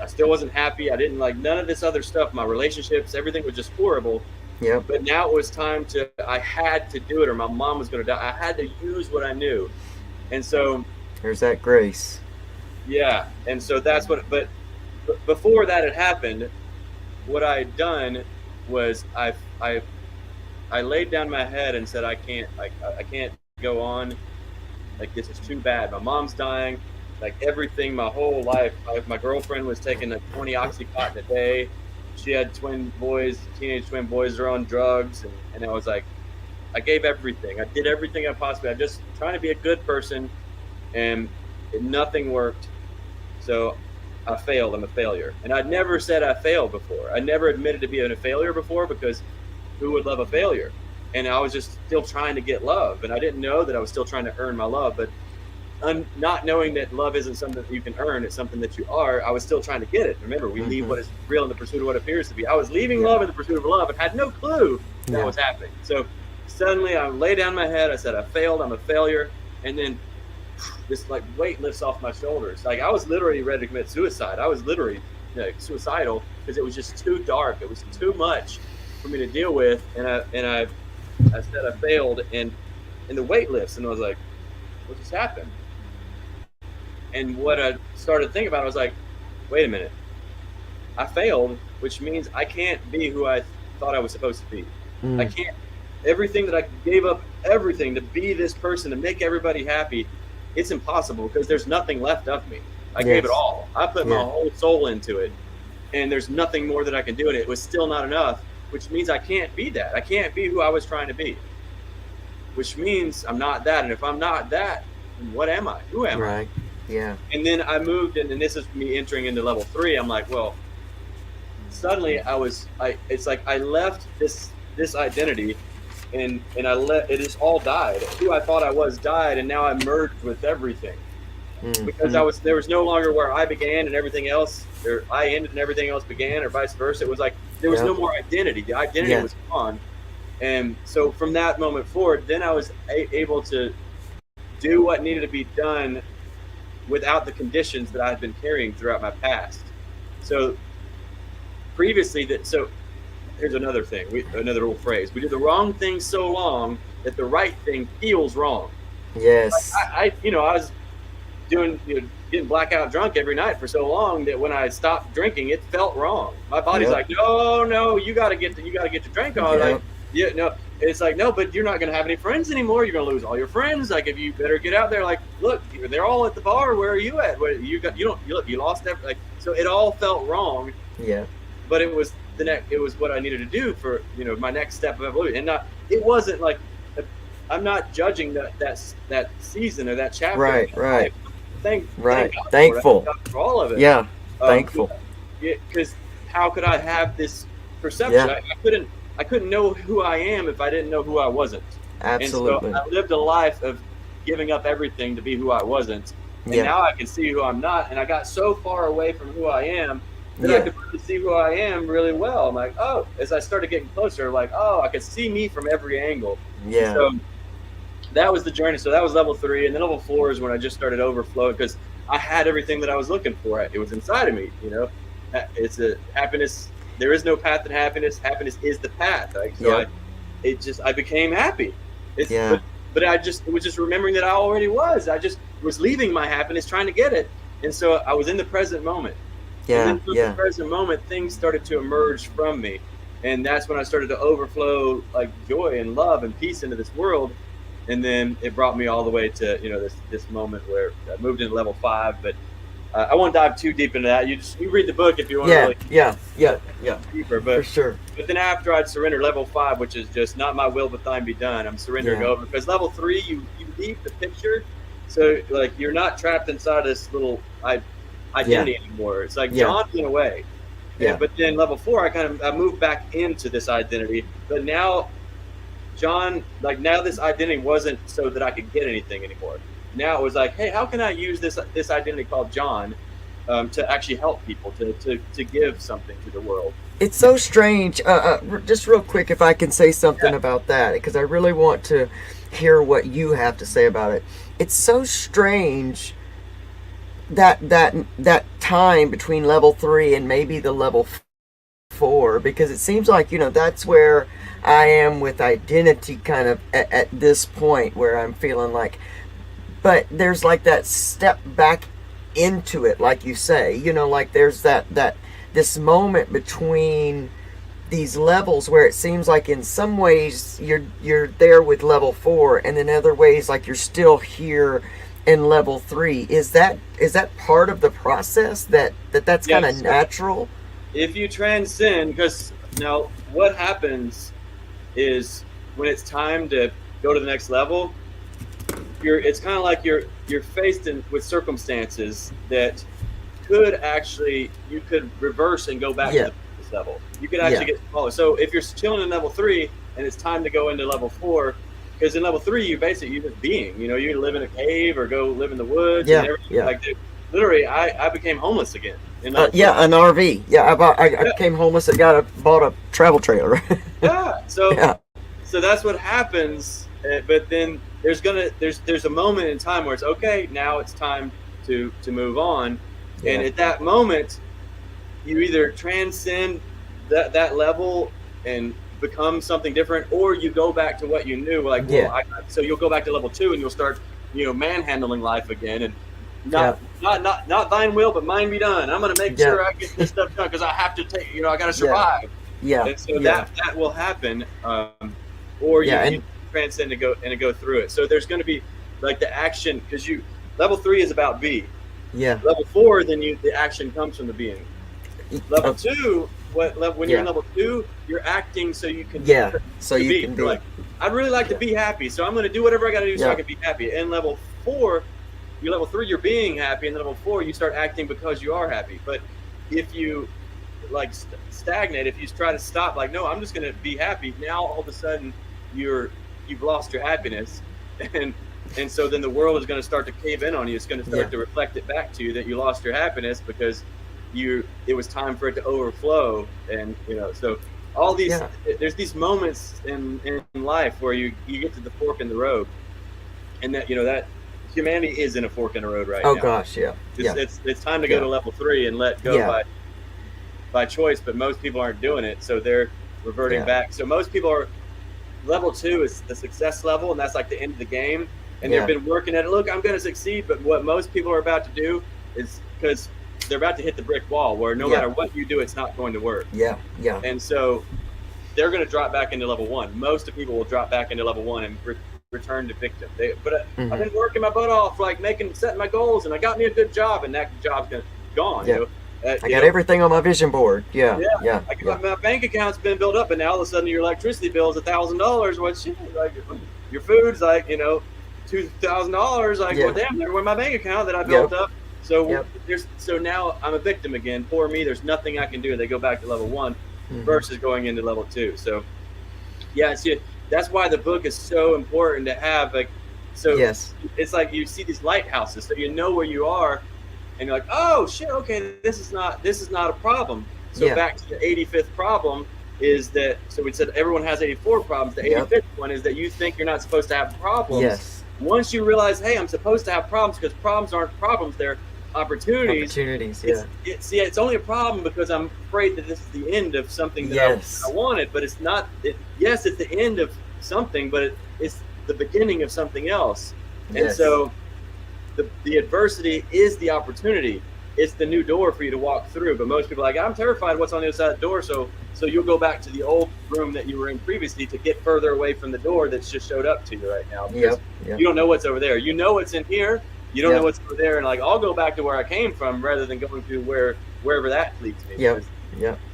I still wasn't happy. I didn't like none of this other stuff. My relationships, everything was just horrible. Yeah. But now it was time I had to do it, or my mom was going to die. I had to use what I knew. And so there's that grace. Yeah. And so that's but before that had happened, what I had done was I laid down my head and said, I can't go on. Like, this is too bad. My mom's dying. Like, everything, my whole life. My girlfriend was taking like 20 Oxycontin a day. She had teenage twin boys that are on drugs. And I was like, I gave everything. I did everything I possibly. I just trying to be a good person, and nothing worked. So I failed, I'm a failure. And I'd never said I failed before. I never admitted to being a failure before, because who would love a failure? And I was just still trying to get love. And I didn't know that I was still trying to earn my love. But not knowing that love isn't something that you can earn, it's something that you are, I was still trying to get it. Remember, we leave what is real in the pursuit of what appears to be. I was leaving love in the pursuit of love and had no clue that was happening. So suddenly I lay down my head, I said, I failed, I'm a failure. And then this like weight lifts off my shoulders. Like I was literally ready to commit suicide. I was literally suicidal, because it was just too dark. It was too much for me to deal with. And I said I failed, and the weight lifts, and I was like, what just happened? And what I started thinking about, I was like, wait a minute. I failed, which means I can't be who I thought I was supposed to be. I can't. Everything that I gave up, everything to be this person, to make everybody happy, it's impossible, because there's nothing left of me. I gave it all. I put my whole soul into it, and there's nothing more that I can do, and it was still not enough, which means I can't be that. I can't be who I was trying to be, which means I'm not that. And if I'm not that, then what am I? Who am I? Yeah. And then I moved, and this is me entering into level 3. I'm like, well, suddenly it's like I left this identity, and it just all died. Who I thought I was died, and now I merged with everything, because there was no longer where I began and everything else, or I ended and everything else began, or vice versa. It was like there was no more identity. The identity was gone. And so from that moment forward, then I was able to do what needed to be done without the conditions that I had been carrying throughout my past. So previously, here's another thing, another little phrase. We do the wrong thing so long that the right thing feels wrong. Yes. I was getting blackout drunk every night for so long that when I stopped drinking, it felt wrong. My body's like, no, you got to get your drink on. Like, it's like, no, but you're not going to have any friends anymore. You're going to lose all your friends. Like, if you better get out there, like, look, they're all at the bar. Where are you at? You lost everything. Like, so it all felt wrong. Yeah. But it was what I needed to do for, my next step of evolution. And it wasn't like, I'm not judging that season or that chapter. Right. Thankful for all of it. Yeah. Thankful. Because how could I have this perception? Yeah. I couldn't know who I am if I didn't know who I wasn't. Absolutely. And so I lived a life of giving up everything to be who I wasn't. And now I can see who I'm not. And I got so far away from who I am that I could really see who I am really well. I'm like, oh, as I started getting closer, like, oh, I could see me from every angle. Yeah. So that was the journey. So that was level 3. And then level 4 is when I just started overflowing, because I had everything that I was looking for. It was inside of me, It's a happiness. There is no path to happiness. Happiness is the path. Like, so I became happy. But it was just remembering that I already was. I just was leaving my happiness, trying to get it. And so I was in the present moment. And then from the present moment, things started to emerge from me. And that's when I started to overflow like joy and love and peace into this world. And then it brought me all the way to, this moment where I moved into level 5, but I won't dive too deep into that. You read the book if you want to really deeper. But for sure. But then after I'd surrendered level 5, which is just not my will but thine be done, I'm surrendering over, because level 3 you leave the picture, so like you're not trapped inside this little identity anymore. It's like John went away. But then level 4 I moved back into this identity, but now now this identity wasn't so that I could get anything anymore. Now it was like, hey, how can I use this identity called John to actually help people, to give something to the world? It's so strange. Just real quick, if I can say something about that, because I really want to hear what you have to say about it. It's so strange that time between level 3 and maybe the level 4, because it seems like, that's where I am with identity kind of at this point, where I'm feeling like, but there's like that step back into it, like you say, like there's this moment between these levels where it seems like in some ways you're there with level 4, and in other ways like you're still here in level 3. Is that part of the process that's kind of natural? If you transcend, because now what happens is when it's time to go to the next level, it's kind of like you're faced with circumstances that you could reverse and go back Yeah. to the previous level. You could actually Yeah. get smaller. So if you're chilling in level 3 and it's time to go into level 4, because in level 3 you're just being. You live in a cave or go live in the woods. Yeah, And everything. yeah. Like, dude, literally, I became homeless again. In level Yeah, an RV. Yeah, I Yeah. came homeless and bought a travel trailer. Yeah. So Yeah. so that's what happens. But then there's a moment in time where it's okay. Now it's time to move on. And Yeah. at that moment, you either transcend that level and become something different, or you go back to what you knew. Like, well, Yeah. so you'll go back to level 2 and you'll start, manhandling life again, and not thine will, but mine be done. I'm gonna make Yeah. sure I get this stuff done because I have to take. I got to survive. Yeah. And so Yeah. that will happen, or Yeah, you transcend and go through it. So there's going to be like the action, because level 3 is about be. Yeah. Level 4, then the action comes from the being. Level 2, when you're in level 2, you're acting so you can Yeah. So to you be. can be. You're like, I'd really like to be happy, so I'm going to do whatever I got to do so Yeah. I can be happy. And level 4, you're level 3, you're being happy, and then level 4, you start acting because you are happy. But if you like stagnate, if you try to stop, like, no, I'm just going to be happy, now all of a sudden you've lost your happiness, and so then the world is going to start to cave in on you. It's going to start to reflect it back to you that you lost your happiness because it was time for it to overflow. And so all these there's these moments in life where you get to the fork in the road, and that humanity is in a fork in the road right now. Oh gosh, yeah. It's time to go to level 3 and let go by choice, but most people aren't doing it, so they're reverting back. So most people are level 2 is the success level, and that's like the end of the game, and they've been working at it. Look, I'm going to succeed, but what most people are about to do is, because they're about to hit the brick wall where no matter what you do, it's not going to work. Yeah. And so they're going to drop back into level 1. Most of people will drop back into level 1 and return to victim. I've been working my butt off, like setting my goals, and I got me a good job, and that job's gone. Yeah. I got everything on my vision board. Yeah. My bank account's been built up, and now all of a sudden your electricity bill is $1,000. What shit? Like, your food's like $2,000. Like, well, damn, there went my bank account that I built up. So so now I'm a victim again. Poor me. There's nothing I can do. They go back to level 1 versus going into level 2. So that's why the book is so important to have. Like, so it's like you see these lighthouses, so you know where you are. And you're like, oh shit, okay, this is not a problem. So back to the 85th problem is that, so we said everyone has 84 problems. The 85th one is that you think you're not supposed to have problems. Yes. Once you realize, hey, I'm supposed to have problems, because problems aren't problems, they're opportunities. It's only a problem because I'm afraid that this is the end of something that I wanted, but it's not. It's the end of something, but it's the beginning of something else. And so the adversity is the opportunity. It's the new door for you to walk through. But most people are like, I'm terrified of what's on the other side of the door. So you'll go back to the old room that you were in previously to get further away from the door that's just showed up to you right now. Because you don't know what's over there. You know what's in here. You don't know what's over there. And like, I'll go back to where I came from rather than going to wherever that leads me. But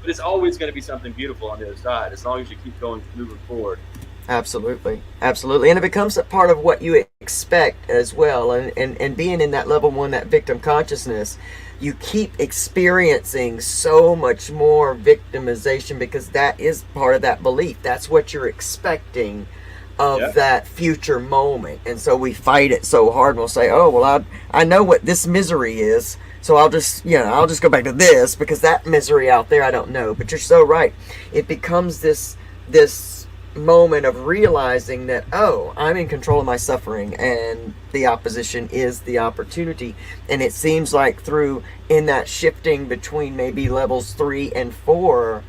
it's always going to be something beautiful on the other side, as long as you keep moving forward. Absolutely. And it becomes a part of what you expect as well. And being in that level 1, that victim consciousness, you keep experiencing so much more victimization, because that is part of that belief. That's what you're expecting of that future moment. And so we fight it so hard, and we'll say, oh, well, I know what this misery is, so I'll just go back to this, because that misery out there I don't know. But you're so right. It becomes this moment of realizing that, oh, I'm in control of my suffering, and the opposition is the opportunity. And it seems like in that shifting between maybe levels 3 and 4,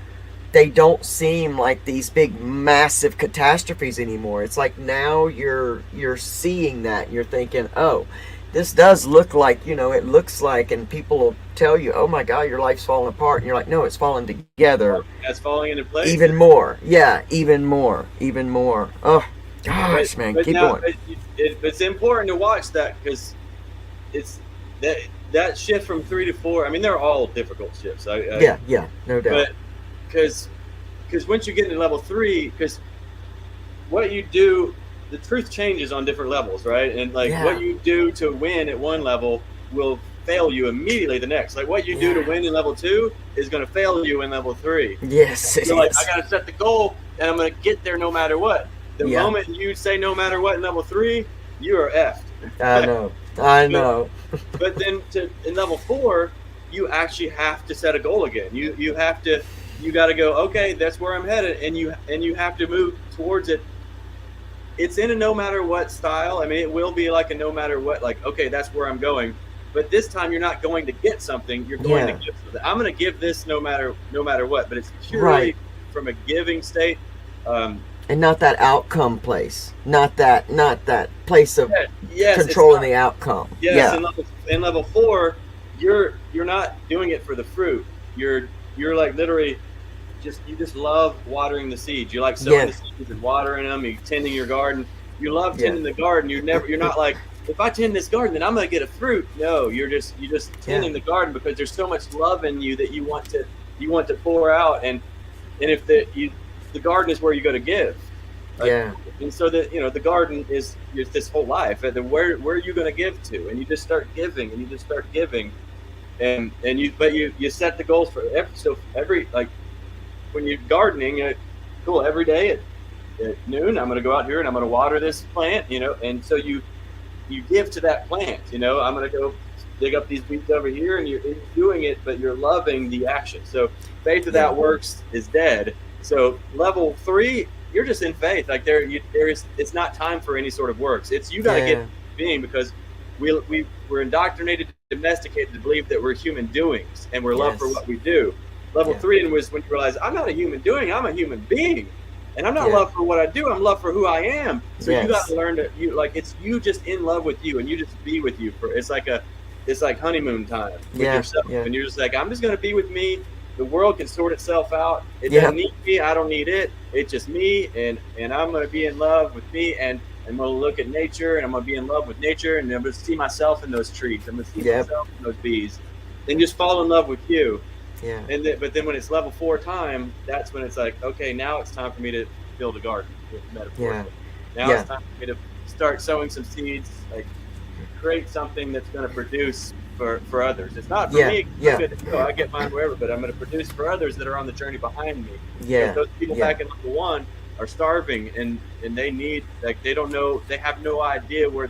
they don't seem like these big massive catastrophes anymore. It's like now you're seeing that, and you're thinking, oh, this does look like, it looks like, and people will tell you, oh my God, your life's falling apart. And you're like, no, it's falling together. It's falling into place. Even more. Yeah, even more. Oh, gosh, man, keep going. It's important to watch that, because it's that shift from 3 to 4. I mean, they're all difficult shifts. No doubt. But because once you get into level 3, because what you do, the truth changes on different levels, right? And what you do to win at one level will fail you immediately the next. Like what you do to win in level 2 is going to fail you in level 3. Yes, it You're like, is. I got to set the goal, and I'm going to get there no matter what. The moment you say no matter what in level 3, you are effed. I know. But then in level 4, you actually have to set a goal again. You have to, you got to go, okay, that's where I'm headed, and you have to move towards it. It's in a no matter what style. I mean, it will be like a no matter what, like, okay, that's where I'm going. But this time you're not going to get something, you're going to give something. I'm going to give this no matter what, but it's purely from a giving state. And not that outcome place, not that place of controlling the outcome. Yes, in level 4, you're not doing it for the fruit. You're like literally you just love watering the seeds. You like sowing the seeds and watering them. You tending your garden. You love tending the garden. You're not like, if I tend this garden, then I'm gonna get a fruit. No, you're just tending the garden because there's so much love in you that you want to pour out, and if the garden is where you go to give. And so that the garden is this whole life, and then where are you going to give to? And you just start giving, and you set the goals for every like when you're gardening, cool, every day at noon I'm going to go out here and I'm going to water this plant, and so you give to that plant. I'm going to go dig up these weeds over here, and you're doing it, but you're loving the action. So faith without works is dead. So level 3, you're just in faith. Like it's not time for any sort of works. It's you got to get being, because we're indoctrinated, domesticated to believe that we're human doings and we're loved for what we do. Level 3 was when you realize I'm not a human doing, I'm a human being, and I'm not loved for what I do. I'm loved for who I am. So you got to learn to it's you just in love with you, and you just be with you for it's like honeymoon time with yourself, and you're just like, I'm just going to be with me. The world can sort itself out. It doesn't need me. I don't need it. It's just me, and I'm going to be in love with me, and I'm going to look at nature, and I'm going to be in love with nature, and I'm going to see myself in those trees. I'm going to see myself in those bees, and just fall in love with you. Yeah. But then when it's level 4 time, that's when it's like, okay, now it's time for me to build a garden, metaphorically. Now it's time for me to start sowing some seeds, like create something that's going to produce for others. It's not for me. I get mine wherever, but I'm going to produce for others that are on the journey behind me. Those people back in level 1 are starving, and they need, like, they don't know, they have no idea how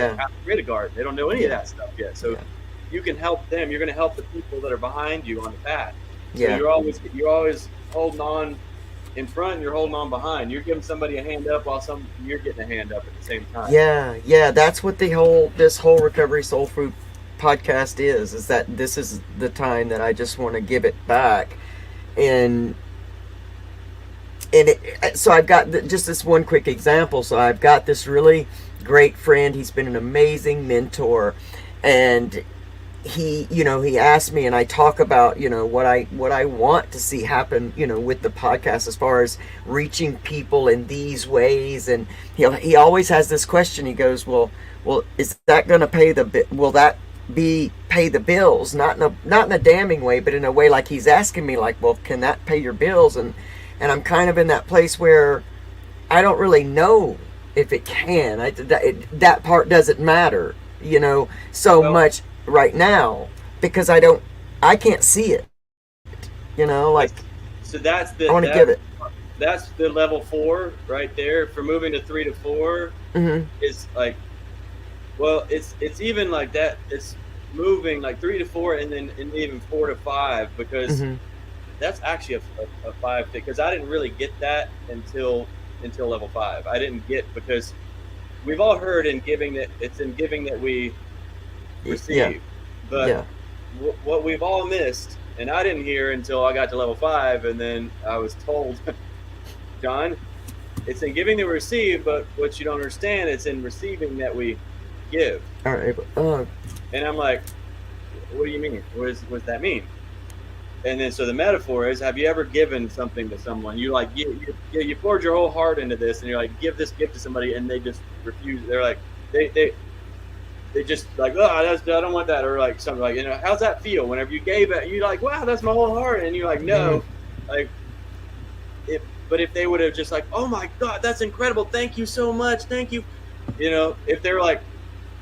to create a garden. They don't know any of that stuff yet. So you can help them. You're going to help the people that are behind you on the path. So you're always holding on in front, and you're holding on behind. You're giving somebody a hand up while you're getting a hand up at the same time. That's what this whole Recovery Soul Food podcast is that this is the time that I just want to give it back. So I've got just this one quick example. So I've got this really great friend. He's been an amazing mentor, and he asked me, and I talk about what I want to see happen with the podcast as far as reaching people in these ways. And he always has this question. He goes, well, is that going to pay pay the bills? Not in a damning way, but in a way like he's asking me, like, well, can that pay your bills? And I'm kind of in that place where I don't really know if it can. That part doesn't matter, much right now, because I can't see it. So that's I want to give it. That's the level 4 right there. For moving to 3 to 4 is like, well, it's even like that. It's moving like 3 to 4, and then even 4 to 5, because that's actually a 5 thing. Because I didn't really get that until level 5. I didn't get, because we've all heard in giving that it's in giving that we receive, but what we've all missed, and I didn't hear until I got to level 5, and then I was told, John, it's in giving that we receive, but what you don't understand, it's in receiving that we give. All right. And I'm like, what do you mean? What does that mean? And then so the metaphor is, have you ever given something to someone? You like you poured your whole heart into this, and you're like, give this gift to somebody, and they just refuse. They're like, they just like, oh, I don't want that, or like something like, how's that feel? Whenever you gave it, you're like, wow, that's my whole heart, and you're like, no, like, but if they would have just like, oh my God, that's incredible, thank you so much, thank you, if they were like,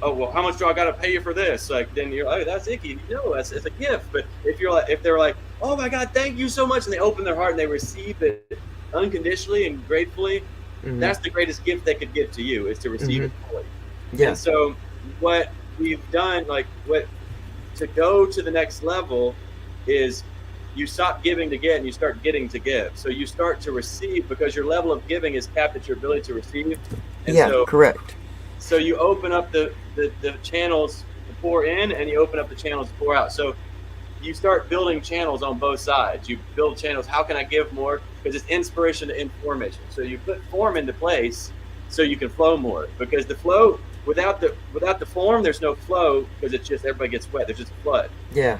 oh well, how much do I got to pay you for this? Like then you're like, oh, that's icky. No, it's a gift. But if you're like, if they're like, oh my God, thank you so much, and they open their heart and they receive it unconditionally and gratefully, that's the greatest gift they could give to you, is to receive it fully. Yeah. And so what we've done, like what to go to the next level, is you stop giving to get and you start getting to give. So you start to receive, because your level of giving is capped at your ability to receive. And Yeah, so, correct. so you open up the channels to pour in, and you open up the channels to pour out. So you start building channels on both sides. You build channels. How can I give more? Because it's inspiration to information. So you put form into place so you can flow more. Because the flow, without the form, there's no flow, because it's just everybody gets wet. There's just a flood. Yeah.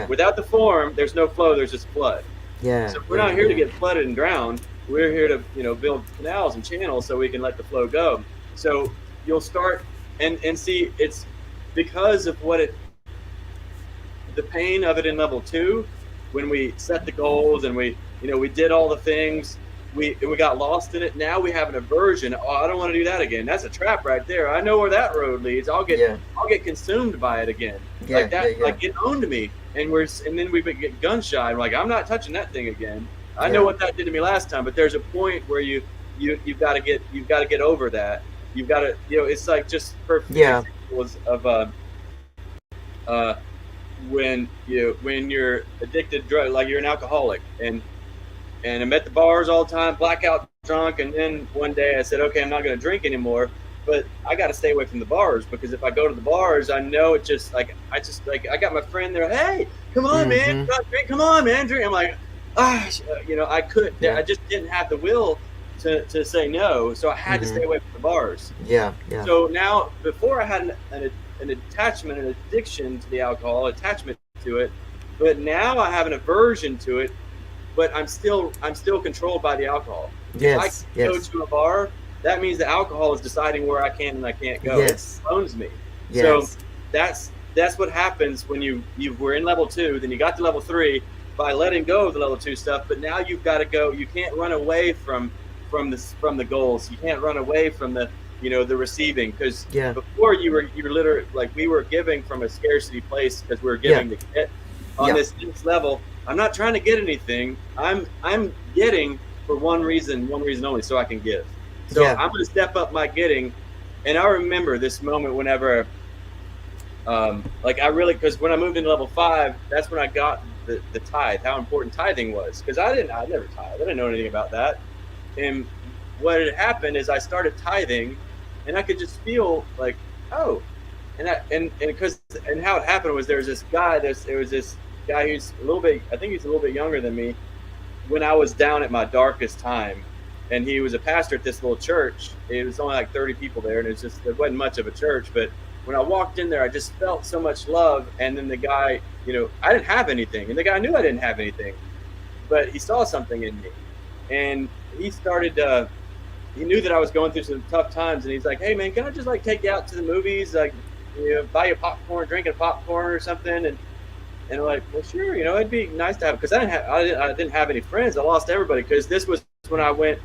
Without the form, there's no flow. There's just flood. Yeah. So we're not here to get flooded and drowned. We're here to build canals and channels so we can let the flow go. So you'll start and see, it's because of the pain of it in level 2, when we set the goals and we did all the things, we got lost in it. Now we have an aversion. Oh, I don't want to do that again. That's a trap right there. I know where that road leads. I'll get consumed by it again. Like that. Like it owned me. And then we get gun shy. We're like, I'm not touching that thing again. I know what that did to me last time. But there's a point where you've got to get over that. You've got to, it's like just perfect examples of when you're addicted to drugs, like you're an alcoholic, and I'm at the bars all the time, blackout drunk, and then one day I said, okay, I'm not going to drink anymore, but I got to stay away from the bars, because if I go to the bars, I know it just like I got my friend there, hey, come on, man, drink, come on, man, drink. I'm like, I couldn't, I just didn't have the will to say no, so I had to stay away from the bars. So now, before I had an attachment, an addiction to the alcohol, attachment to it, but now I have an aversion to it, but I'm still controlled by the alcohol. If I go to a bar, that means the alcohol is deciding where I can and I can't go. It owns me. So that's what happens when you were in level 2, then you got to level 3 by letting go of the level 2 stuff, but now you've got to go. You can't run away from the goals. You can't run away from the the receiving, because before you were literally, like, we were giving from a scarcity place, because we were giving to get. On this next level, I'm not trying to get anything. I'm getting for one reason only, so I can give. So I'm going to step up my getting. And I remember this moment whenever, because when I moved into level 5, that's when I got the tithe, how important tithing was, because I never tithe. I didn't know anything about that. And what had happened is I started tithing, and I could just feel like, oh, and how it happened was, there was this guy who's a little bit, I think he's a little bit younger than me, when I was down at my darkest time, and he was a pastor at this little church. It was only like 30 people there, and it wasn't much of a church, but when I walked in there, I just felt so much love. And then the guy, I didn't have anything, and the guy knew I didn't have anything, but he saw something in me, and he started he knew that I was going through some tough times, and he's like, hey man, can I just like take you out to the movies, like buy you popcorn, drink a popcorn or something? And I'm like, well, sure, it'd be nice to have, because I didn't have any friends. I lost everybody, because this was when I went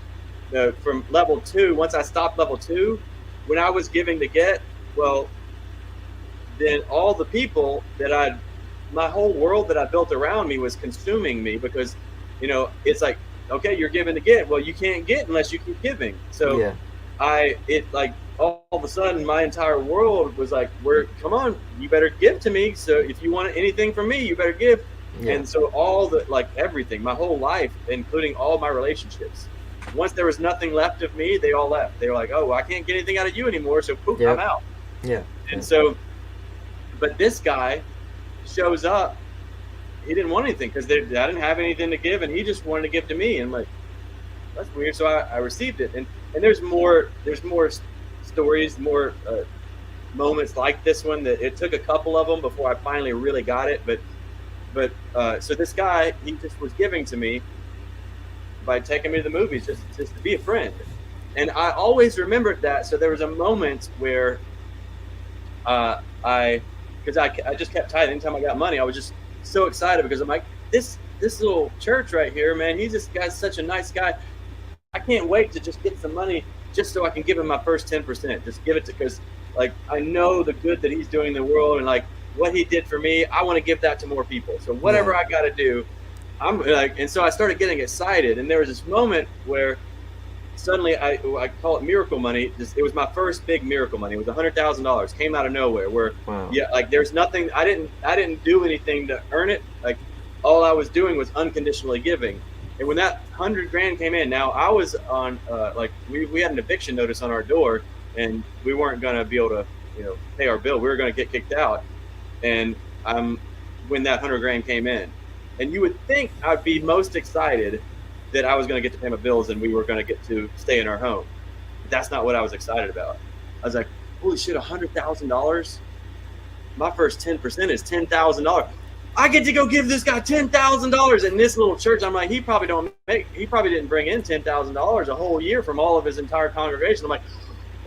from level 2. Once I stopped level 2, when I was giving to get, well, then all the people my whole world that I built around me was consuming me, because it's like, okay, you're giving to get. Well, you can't get unless you keep giving. So all of a sudden, my entire world was like, come on, you better give to me. So if you want anything from me, you better give. And so everything, my whole life, including all my relationships, once there was nothing left of me, they all left. They were like, oh, well, I can't get anything out of you anymore, so poof, I'm out. And so, but this guy shows up. He didn't want anything, because I didn't have anything to give, and he just wanted to give to me. And I'm like, that's weird. So I received it. And there's more stories, more moments like this one, that it took a couple of them before I finally really got it. But so this guy, he just was giving to me by taking me to the movies, just to be a friend. And I always remembered that. So there was a moment where I just kept tithing. Anytime I got money, I was just so excited, because I'm like, this little church right here, man, this guy's such a nice guy. I can't wait to just get some money, just so I can give him my first 10%. Just give it because like I know the good that he's doing in the world, and like what he did for me, I want to give that to more people. So whatever Yeah. I got to do, I'm like, and so I started getting excited, and there was this moment where suddenly I call it miracle money. It was my first big miracle money. It was $100,000, came out of nowhere. Where Wow. yeah, like there's nothing. I didn't do anything to earn it. Like all I was doing was unconditionally giving. And when that 100 grand came in, now I was on like we had an eviction notice on our door, and we weren't gonna be able to pay our bill. We were gonna get kicked out. And when that 100 grand came in, and you would think I'd be most excited that I was going to get to pay my bills and we were going to get to stay in our home. But that's not what I was excited about. I was like, holy shit, $100,000. My first 10% is $10,000. I get to go give this guy $10,000 in this little church. I'm like, he probably didn't bring in $10,000 a whole year from all of his entire congregation. I'm like,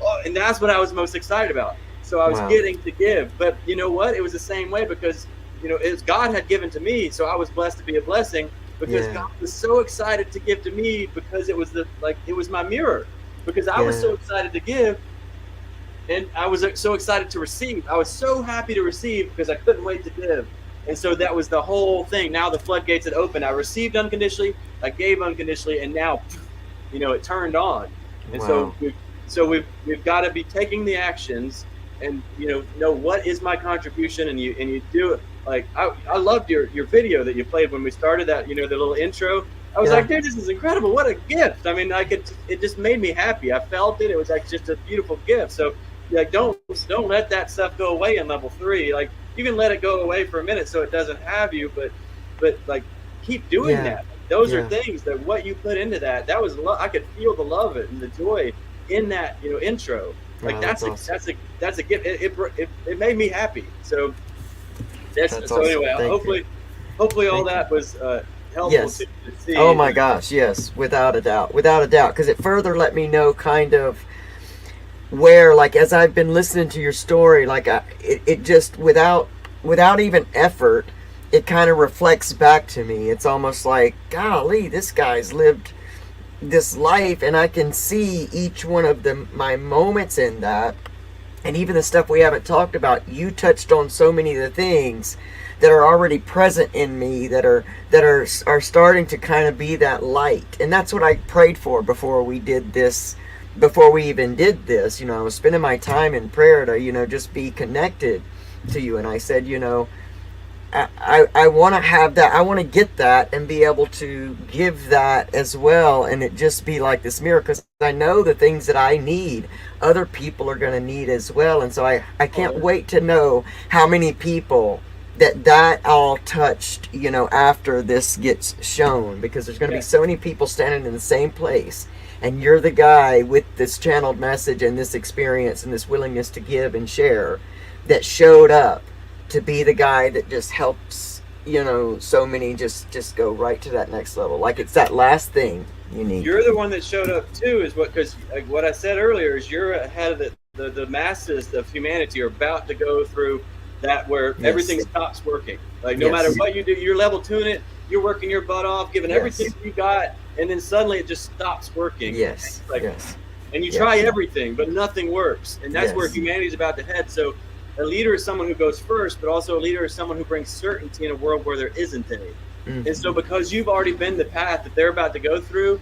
oh, and that's what I was most excited about. So I was Wow. getting to give, but you know what? It was the same way because it's God had given to me, so I was blessed to be a blessing because Yeah. God was so excited to give to me because it was it was my mirror, because I was Yeah. so excited to give, and I was so excited to receive. I was so happy to receive because I couldn't wait to give. And so that was the whole thing. Now the floodgates had opened. I received unconditionally, I gave unconditionally, and now it turned on. And Wow. so we've got to be taking the actions and know what is my contribution, and you do it. Like I loved your video that you played when we started that, the little intro. I was Yeah. like, dude, this is incredible. What a gift. I mean, it just made me happy. I felt it. It was like just a beautiful gift. So like, don't let that stuff go away in level 3. Like you can let it go away for a minute so it doesn't have you, but like keep doing Yeah. that. Those are Yeah. things that what you put into that was I could feel the love and the joy in that intro. Like Wow, that's awesome. that's a gift. It made me happy. So That's so awesome. anyway, Thank you. hopefully all Thank you. that was helpful Yes. to see. Oh my gosh, yes, without a doubt, because it further let me know kind of where, like, as I've been listening to your story, like, it just without even effort, it kind of reflects back to me. It's almost like, golly, this guy's lived this life, and I can see each one of my moments in that, and even the stuff we haven't talked about. You touched on so many of the things that are already present in me that are starting to kind of be that light. And that's what I prayed for before we did this, before we even did this. I was spending my time in prayer to just be connected to you, and I said, I want to have that. I want to get that and be able to give that as well, and it just be like this mirror, because I know the things that I need, other people are going to need as well. And so I can't wait to know how many people that all touched, after this gets shown, because there's going to be so many people standing in the same place, and you're the guy with this channeled message and this experience and this willingness to give and share that showed up to be the guy that just helps, so many just go right to that next level. Like it's that last thing you need. You're the one that showed up too, because like what I said earlier is you're ahead of the masses of humanity are about to go through that where everything stops working. Like no matter what you do, you're level 2ing it, you're working your butt off, giving everything you got, and then suddenly it just stops working. And you try everything, but nothing works. And that's where humanity's about to head. So a leader is someone who goes first, but also a leader is someone who brings certainty in a world where there isn't any. Mm-hmm. And so because you've already been the path that they're about to go through,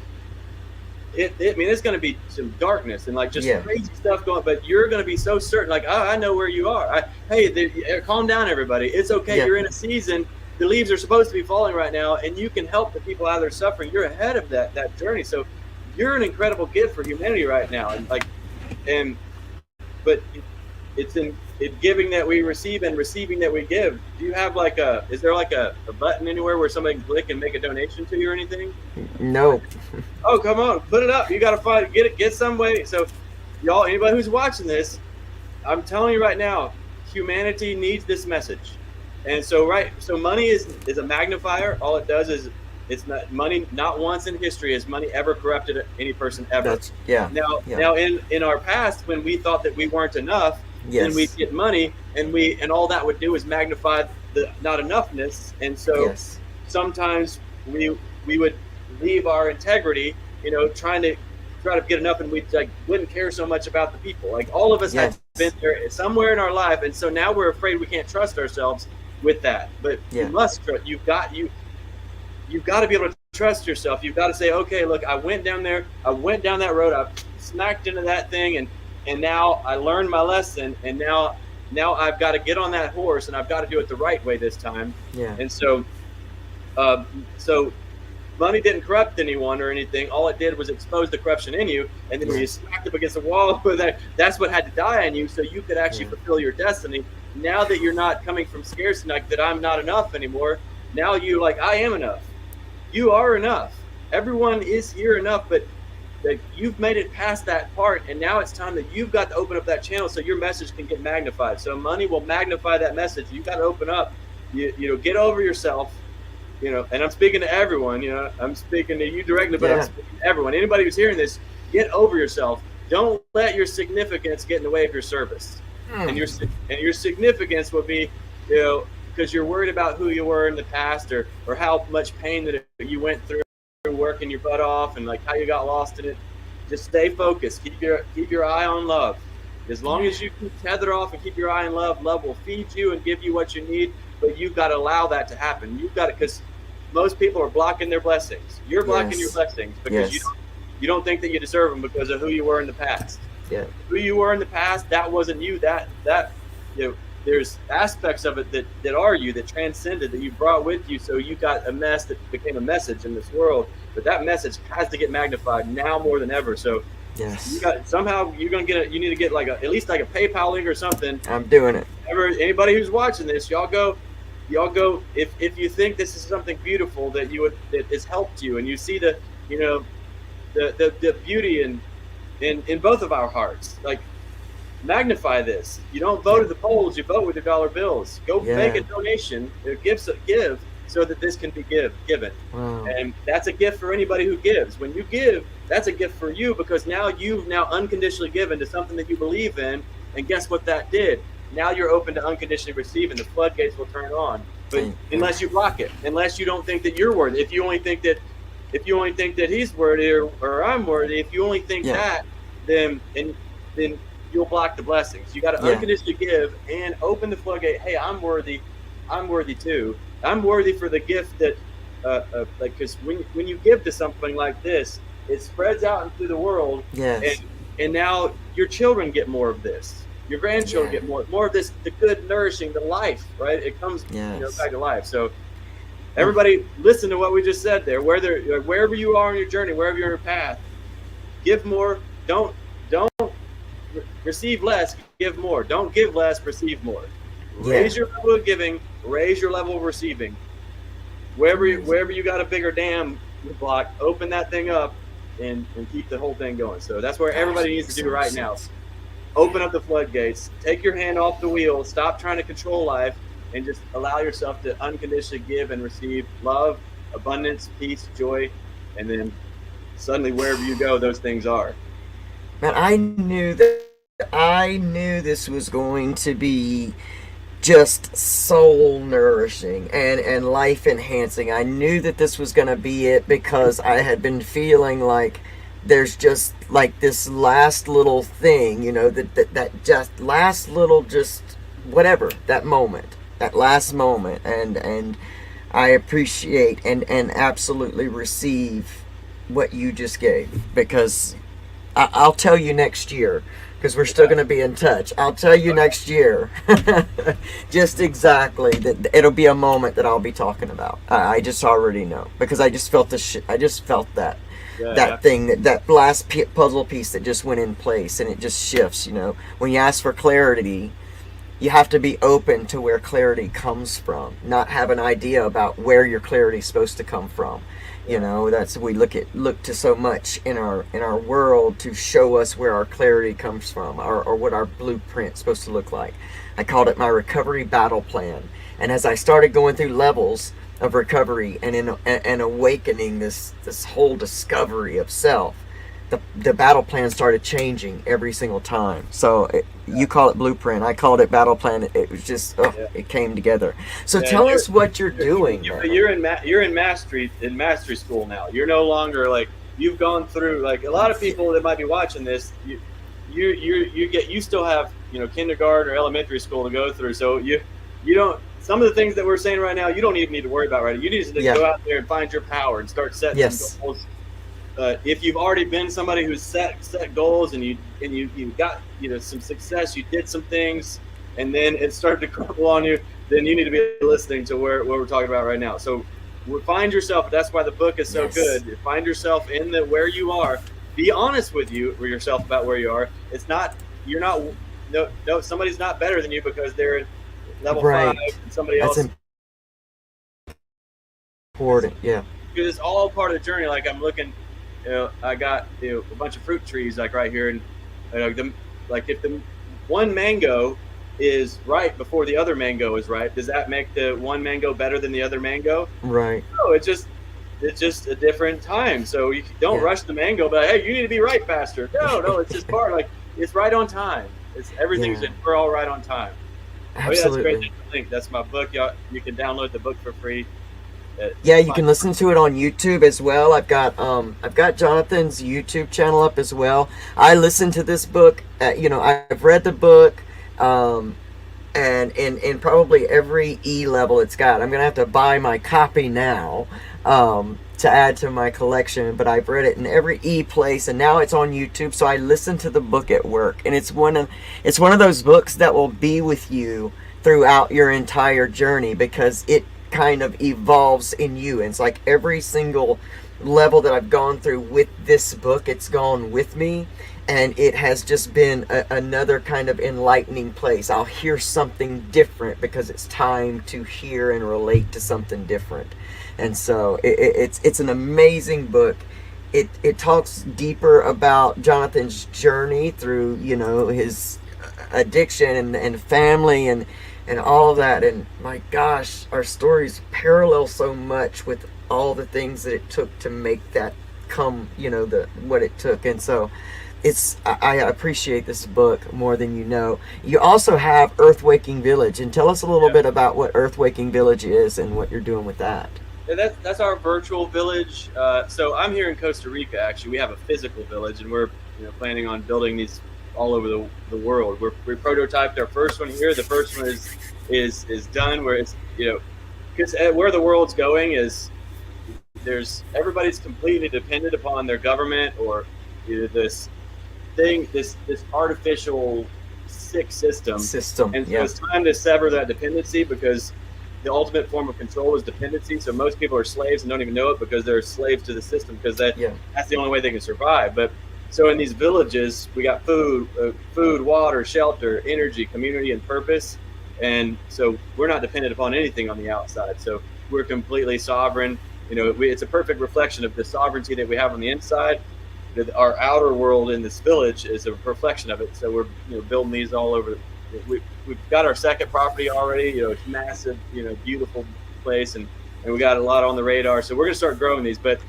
it's going to be some darkness and like just crazy stuff going, but you're going to be so certain, like, oh, I know where you are. Calm down, everybody. It's okay. Yeah. You're in a season. The leaves are supposed to be falling right now, and you can help the people out of their suffering. You're ahead of that journey. So you're an incredible gift for humanity right now. But it's in giving that we receive and receiving that we give. Do you have is there a button anywhere where somebody can click and make a donation to you or anything? No. Oh, come on, put it up. You got to get some way. So y'all, anybody who's watching this, I'm telling you right now, humanity needs this message. And so money is a magnifier. All it does is it's not money. Not once in history has money ever corrupted any person ever. Now in our past, when we thought that we weren't enough, then we'd get money, and all that would do is magnify the not enoughness. And so sometimes we would leave our integrity, trying to get enough, and we wouldn't care so much about the people. Like all of us had been there somewhere in our life, and so now we're afraid we can't trust ourselves with that. But Yeah. you must trust. You've got to be able to trust yourself. You've got to say, okay, look, I went down there, I went down that road, I smacked into that thing, and now I learned my lesson, and now I've got to get on that horse, and I've got to do it the right way this time. Yeah. And so money didn't corrupt anyone or anything. All it did was expose the corruption in you, and then when you smacked up against the wall, that's what had to die in you, so you could actually fulfill your destiny. Now that you're not coming from scarcity, like that I'm not enough anymore, now you like, I am enough. You are enough. Everyone is here enough, but you've made it past that part, and now it's time that you've got to open up that channel so your message can get magnified. So money will magnify that message. You've got to open up. You know, get over yourself. You know, and I'm speaking to everyone. You know, I'm speaking to you directly, but I'm speaking to everyone. Anybody who's hearing this, get over yourself. Don't let your significance get in the way of your service. And your significance will be, you know, because you're worried about who you were in the past, or how much pain that you went through working your butt off, and like how you got lost in it. Just stay focused. Keep your eye on love. As long as you keep tether off and keep your eye on love, love will feed you and give you what you need. But you've got to allow that to happen. You've got to, because most people are blocking their blessings. You're blocking your blessings because you don't think that you deserve them because of who you were in the past. Yeah. Who you were in the past, that wasn't you. That you know, there's aspects of it that are you, that transcended, that you brought with you. So you got a mess that became a message in this world. But that message has to get magnified now more than ever. So you got, somehow you're gonna get you need to get like at least like a PayPal link or something. I'm doing it. Anybody who's watching this, y'all go. If you think this is something beautiful that has helped you, and you see the beauty in both of our hearts, like, magnify this. You don't vote at the polls, you vote with your dollar bills. Go make a donation, give so that this can be given. Wow. And that's a gift for anybody who gives. When you give, that's a gift for you, because now you've unconditionally given to something that you believe in, and guess what that did? Now you're open to unconditionally receiving. The floodgates will turn on, but unless you block it, unless you don't think that you're worthy, if you only think that he's worthy or I'm worthy, if you only think that, then you'll block the blessings. You got to unconditionally give and open the floodgate. Hey, I'm worthy too. I'm worthy for the gift that, like, because when you give to something like this, it spreads out into the world. Yes. And now your children get more of this. Your grandchildren get more of this, the good, nourishing, the life, right? It comes back to life. So everybody, listen to what we just said there. Wherever you are on your journey, wherever you're on your path, give more. Don't receive less, give more. Don't give less, receive more. Raise your level of giving, raise your level of receiving. Wherever you got a bigger dam block, open that thing up and keep the whole thing going. So that's where everybody needs to do right now. Open up the floodgates, take your hand off the wheel, stop trying to control life, and just allow yourself to unconditionally give and receive love, abundance, peace, joy, and then suddenly wherever you go, those things are. Man, I knew this was going to be just soul nourishing and life enhancing. I knew that this was going to be it, because I had been feeling like there's just like this last little thing, that just last little, just whatever, that last moment, and I appreciate and absolutely receive what you just gave, because I'll tell you next year, because we're still going to be in touch. I'll tell you next year just exactly that it'll be a moment that I'll be talking about. I just already know, because I just felt that thing, that last puzzle piece that just went in place, and it just shifts. When you ask for clarity, you have to be open to where clarity comes from, not have an idea about where your clarity is supposed to come from. That's, we look to so much in our world to show us where our clarity comes from, or what our blueprint is supposed to look like. I called it my recovery battle plan. And as I started going through levels of recovery and awakening this whole discovery of self, the battle plan started changing every single time. So you call it blueprint, I called it battle plan. It was just it came together. So tell us what you're doing. You're in mastery school now. You're no longer like, you've gone through, like a lot of people that might be watching this. You still have kindergarten or elementary school to go through. So you don't. Some of the things that we're saying right now, you don't even need to worry about right now. You need to Yeah. go out there and find your power and start setting Yes. some goals. If you've already been somebody who's set goals and you got some success, you did some things, and then it started to crumble on you, then you need to be listening to what we're talking about right now. So find yourself. That's why the book is so Yes. good. Find yourself in where you are. Be honest with yourself about where you are. It's not you're not no somebody's not better than you because they're at level Right. 5 and somebody That's else. important. Yeah. Because it's all part of the journey. Like I'm looking, I got a bunch of fruit trees like right here, and if the one mango is right before the other mango is right, does that make the one mango better than the other mango? Right. No, it's just a different time. So you don't Yeah. rush the mango, but hey, you need to be right faster. No, it's just part it's right on time. It's everything's Yeah. we're all right on time. Oh yeah, that's Absolutely. great. Link. That's my book. Y'all, you can download the book for free. Yeah, you can listen to it on YouTube as well. I've got Jonathan's YouTube channel up as well. I listened to this book. I've read the book, and in probably every E level it's got. I'm gonna have to buy my copy now to add to my collection. But I've read it in every E place, and now it's on YouTube. So I listen to the book at work, and it's one of those books that will be with you throughout your entire journey because it kind of evolves in you. And it's like every single level that I've gone through with this book, it's gone with me, and it has just been another kind of enlightening place. I'll hear something different because it's time to hear and relate to something different. And so it's an amazing book. It talks deeper about Jonathan's journey through his addiction and family and all of that. And my gosh, our stories parallel so much with all the things that it took to make that come, what it took. And so I appreciate this book more than you know. You also have Earthwaking Village, and tell us a little bit about what Earthwaking Village is and what you're doing with that. Yeah, that's our virtual village. So I'm here in Costa Rica. Actually, we have a physical village, and we're planning on building these all over the world. We prototyped our first one here. The first one is done. Where it's because where the world's going is everybody's completely dependent upon their government or this artificial sick system. And so it's time to sever that dependency because the ultimate form of control is dependency. So most people are slaves and don't even know it because they're slaves to the system because that's the only way they can survive. But so in these villages, we got food, water, shelter, energy, community, and purpose. And so we're not dependent upon anything on the outside. So we're completely sovereign. It's a perfect reflection of the sovereignty that we have on the inside. Our outer world in this village is a reflection of it. So we're building these all over. We've got our second property already. It's massive, beautiful place, and we got a lot on the radar. So we're gonna start growing these. But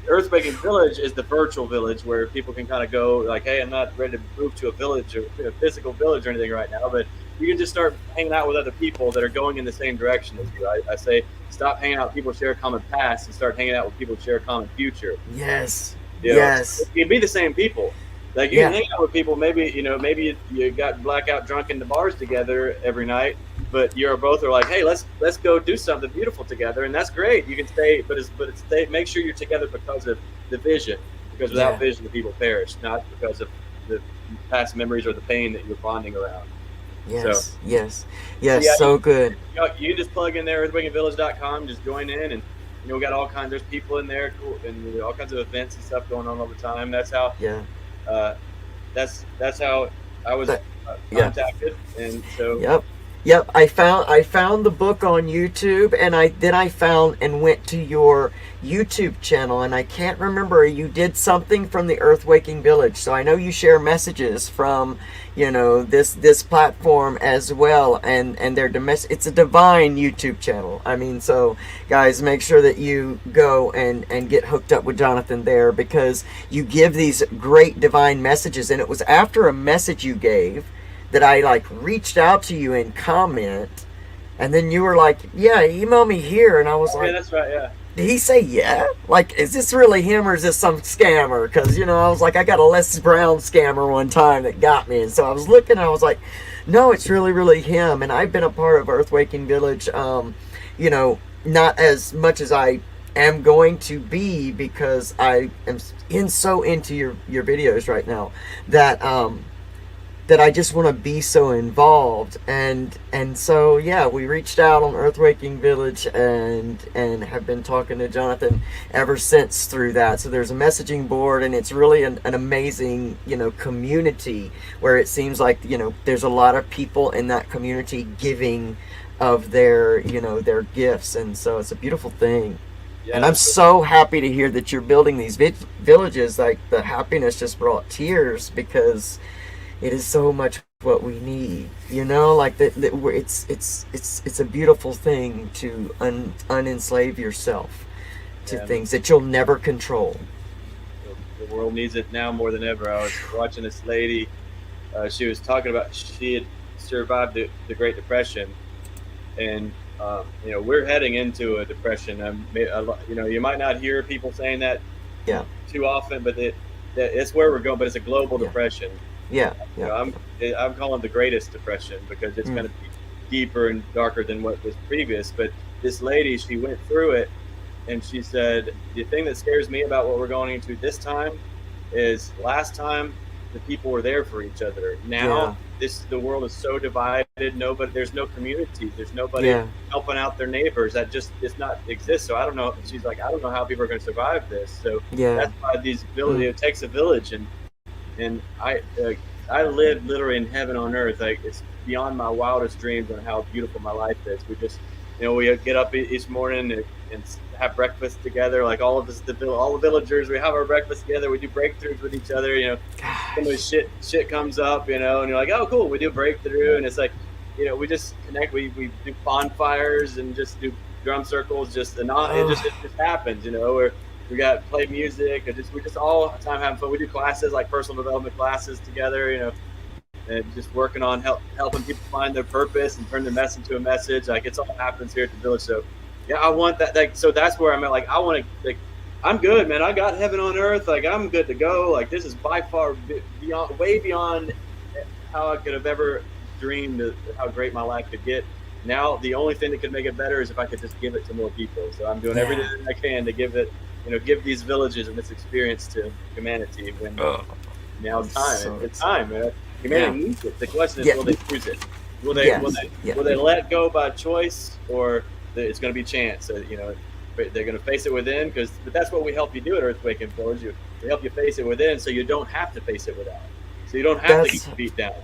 Earthwaking Village is the virtual village where people can kind of go like, hey, I'm not ready to move to a village or a physical village or anything right now, but you can just start hanging out with other people that are going in the same direction as you. I say stop hanging out with people who share a common past and start hanging out with people who share a common future. Yes. Yes. You can be the same people. Like you can hang out with people. Maybe you got blackout drunk in the bars together every night, but you're both are like, hey, let's go do something beautiful together, and that's great. You can stay, but make sure you're together because of the vision. Because without vision, the people perish, not because of the past memories or the pain that you're bonding around. Yes. So, yes. So So good. You just plug in there earthwakingvillage.com, just join in, and we got all kinds. There's people in there, and all kinds of events and stuff going on all the time. That's how. That's how I was contacted, and so. Yep. I found the book on YouTube, and I found and went to your YouTube channel, and I can't remember. You did something from the Earthwaking Village, so I know you share messages from this platform as well, and their it's a divine YouTube channel. I mean, so guys, make sure that you go and get hooked up with Jonathan there, because you give these great divine messages. And it was after a message you gave that I reached out to you in comment, and then you were like, yeah, email me here, and I was like, that's right, did he say yeah? Like, is this really him or is this some scammer? Because, you know, I was like, I got a Les Brown scammer one time that got me. And so I was looking, and I was like, no, it's really, really him. And I've been a part of Earthwaking Village, you know, not as much as I am going to be, because I am so into your videos right now that that I just want to be so involved. And so yeah, we reached out on Earthwaking Village and have been talking to Jonathan ever since through that. So there's a messaging board, and it's really an amazing, you know, community where it seems like, you know, there's a lot of people in that community giving of their, you know, their gifts, and so it's a beautiful thing. Yeah, And I'm so happy to hear that you're building these villages. Like, the happiness just brought tears, because it is so much what we need, you know. Like it's a beautiful thing to unenslave yourself to Yeah. things that you'll never control. The world needs it now more than ever. I was watching this lady. She was talking about she had survived the Great Depression, and you know, we're heading into a depression. You know, you might not hear people saying that Yeah, too often, but it's where we're going. But it's a global Yeah. depression. yeah, You know, yeah. I'm calling it the greatest depression, because it's Mm. going to be deeper and darker than what was previous. But this lady, she went through it, and she said, the thing that scares me about what we're going into this time is, last time the people were there for each other. Now the world is so divided. There's no community. There's nobody Yeah. helping out their neighbors. That just does not exist. So I don't know. She's like, I don't know how people are going to survive this. So Yeah. that's why these villages. It takes a village, and I live literally in heaven on earth. Like, it's beyond my wildest dreams on how beautiful my life is. We just, you know, we get up each morning and have breakfast together. Like, all of us, all the villagers, we have our breakfast together. We do breakthroughs with each other. You know, some of the shit comes up, you know, and you're like, oh, cool, we do a breakthrough, and it's like, you know, we just connect. We do bonfires and just do drum circles. It just happens, you know. We got play music, and we just all the time having fun. We do classes, like personal development classes together, you know, and just working on helping people find their purpose and turn their mess into a message. Like, it's all happens here at the village. So yeah, I want that. Like, so that's where I'm at. Like, I want to, like, I'm good, man. I got heaven on earth. Like, I'm good to go. Like, this is by far beyond, way beyond how I could have ever dreamed of how great my life could get. Now, the only thing that could make it better is if I could just give it to more people. So I'm doing everything I can to give it, you know, give these villages and this experience to humanity. When now it's time, man. Humanity needs it. The question is, will they choose it? Will they let go by choice, or it's going to be chance? You know, they're going to face it within, but that's what we help you do at Earthwaking Village. We help you face it within, so you don't have to face it without. So you don't have to get beat down.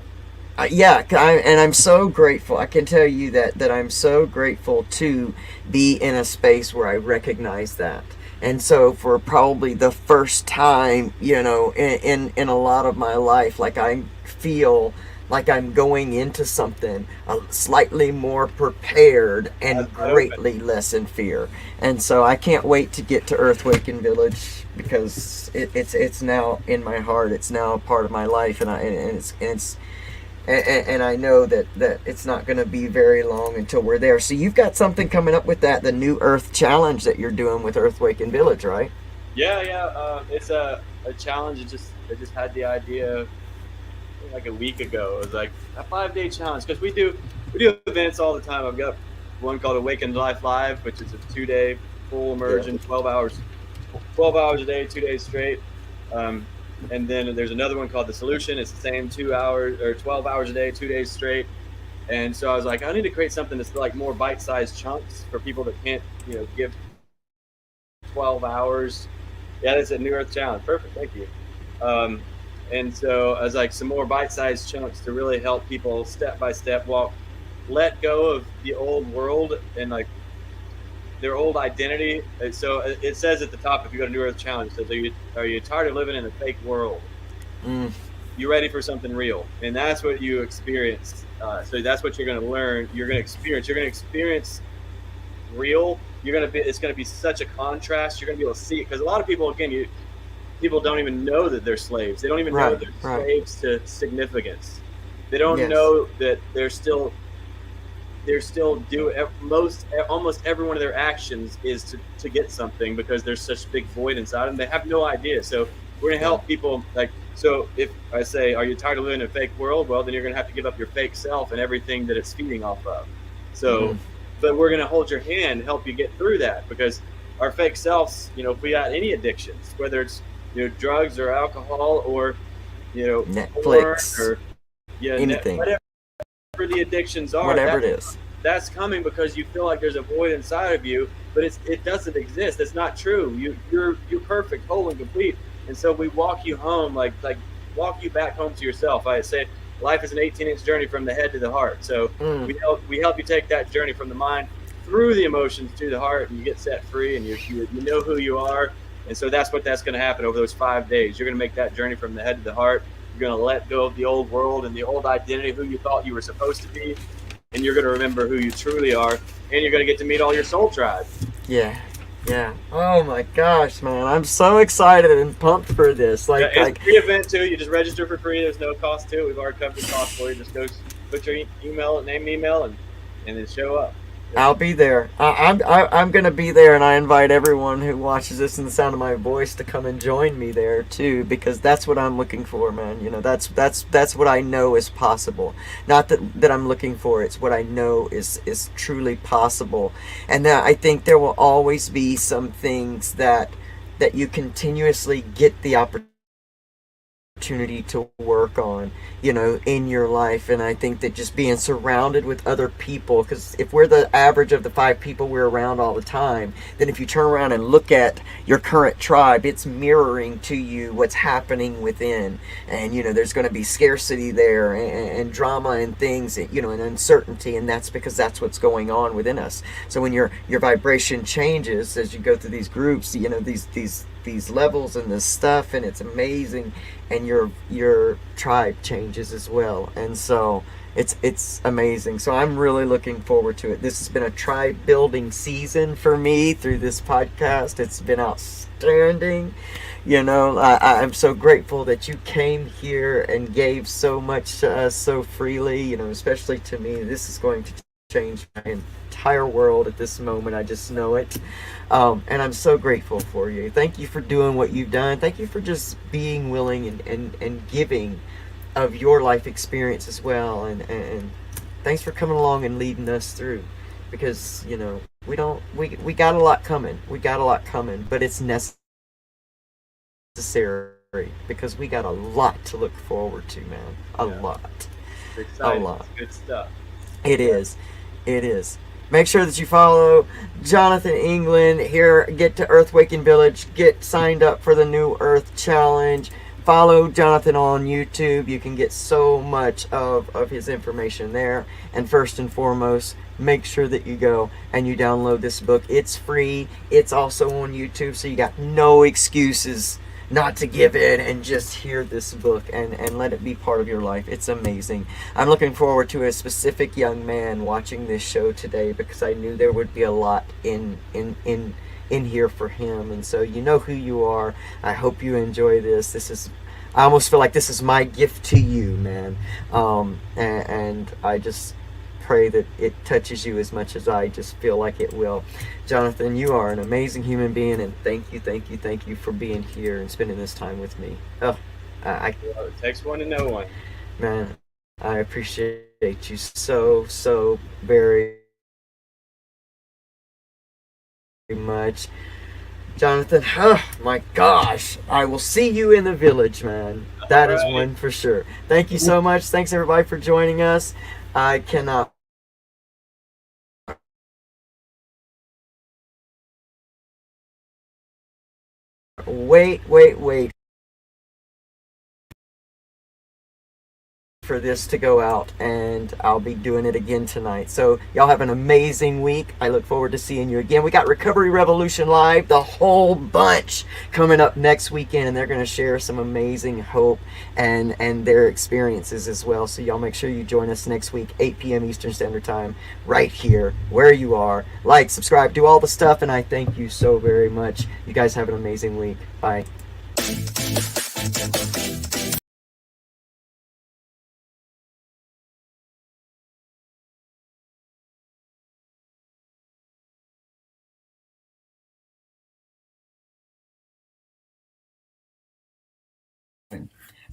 And I'm so grateful. I can tell you that I'm so grateful to be in a space where I recognize that. And so for probably the first time, you know, in a lot of my life, like, I feel like I'm going into something slightly more prepared and greatly less in fear. And so I can't wait to get to Earthwaking Village, because it's now in my heart. It's now a part of my life, and I know that it's not going to be very long until we're there. So you've got something coming up with the New Earth Challenge that you're doing with Earthwaking Village, right? Yeah. It's a challenge. I just had the idea like a week ago. It was like a 5-day challenge, because we do events all the time. I've got one called Awakened Life Live, which is a 2-day full immersion, 12 hours a day, 2 days straight. And then there's another one called The Solution. It's the same 2 hours or 12 hours a day, 2 days straight. And so I was like, I need to create something that's like more bite-sized chunks for people that can't, you know, give 12 hours. Yeah, that's a New Earth Challenge. Perfect. Thank you. And so I was like, some more bite-sized chunks to really help people step by step let go of the old world and like their old identity. And so it says at the top, if you go to New Earth Challenge, it says, are you tired of living in a fake world? You ready for something real? And that's what you experience. So that's what you're going to learn. You're going to experience real. It's going to be such a contrast. You're going to be able to see it, because a lot of people, again, people don't even know that they're slaves. They don't even know they're slaves to significance. They don't know that they're still they're still doing almost every one of their actions is to get something, because there's such big void inside them. They have no idea. So we're gonna help people. Like, so if I say, are you tired of living in a fake world? Well, then you're gonna have to give up your fake self and everything that it's feeding off of. So, but we're gonna hold your hand and help you get through that, because our fake selves, if we got any addictions, whether it's drugs or alcohol or Netflix, porn or anything, whatever the addictions are, whatever it is, that's coming because you feel like there's a void inside of you, but it doesn't exist. It's not true. You're perfect, whole, and complete. And so we walk you home, like walk you back home to yourself. I say life is an 18-inch journey from the head to the heart. So we help you take that journey from the mind through the emotions to the heart, and you get set free, and you know who you are. And so that's going to happen over those 5 days. You're going to make that journey from the head to the heart. You're going to let go of the old world and the old identity, who you thought you were supposed to be, and you're going to remember who you truly are, and you're going to get to meet all your soul tribe. Yeah. Oh my gosh, man! I'm so excited and pumped for this. It's a free event too. You just register for free. There's no cost to it. We've already covered the cost for you. Just go put your name and email, and then show up. I'll be there. I'm gonna be there, and I invite everyone who watches this in the sound of my voice to come and join me there too, because that's what I'm looking for, man. That's what I know is possible. Not that I'm looking for. It's what I know is truly possible, and that I think there will always be some things that you continuously get the opportunity to work on, in your life. And I think that just being surrounded with other people, because if we're the average of the 5 people we're around all the time, then if you turn around and look at your current tribe, it's mirroring to you what's happening within. And there's going to be scarcity there, and drama and things, and uncertainty, and that's because that's what's going on within us. So when your vibration changes as you go through these groups, these levels and this stuff, and it's amazing, and your tribe changes as well. And so it's amazing. So I'm really looking forward to it. This has been a tribe building season for me through this podcast. It's been outstanding. I'm so grateful that you came here and gave so much to us so freely, especially to me. This is going to change my entire world at this moment. I just know it. And I'm so grateful for you. Thank you for doing what you've done. Thank you for just being willing and giving of your life experience as well. And thanks for coming along and leading us through, because we got a lot coming. But it's necessary, because we got a lot to look forward to, man. A lot. It's exciting. A lot. It's good stuff. It is. Make sure that you follow Jonathan England here. Get to Earthwaking Village. Get signed up for the New Earth Challenge. Follow Jonathan on YouTube. You can get so much of his information there. And first and foremost, make sure that you go and you download this book. It's free. It's also on YouTube, so you got no excuses not to give in and just hear this book and let it be part of your life. It's amazing. I'm looking forward to a specific young man watching this show today, because I knew there would be a lot in here for him. And so you know who you are. I hope you enjoy this. I almost feel like this is my gift to you, man. And I just pray that it touches you as much as I just feel like it will. Jonathan, you are an amazing human being, and thank you for being here and spending this time with me. It takes one to know one. Man, I appreciate you so very much. Jonathan, oh my gosh, I will see you in the village, man. That is one for sure. Thank you so much. Thanks everybody for joining us. I cannot wait for this to go out, and I'll be doing it again tonight. So y'all have an amazing week. I look forward to seeing you again. We got Recovery Revolution Live, the whole bunch, coming up next weekend, and they're going to share some amazing hope and their experiences as well. So y'all make sure you join us next week, 8 p.m. Eastern Standard Time, right here where you are. Like, subscribe, do all the stuff, and I thank you so very much. You guys have an amazing week. Bye.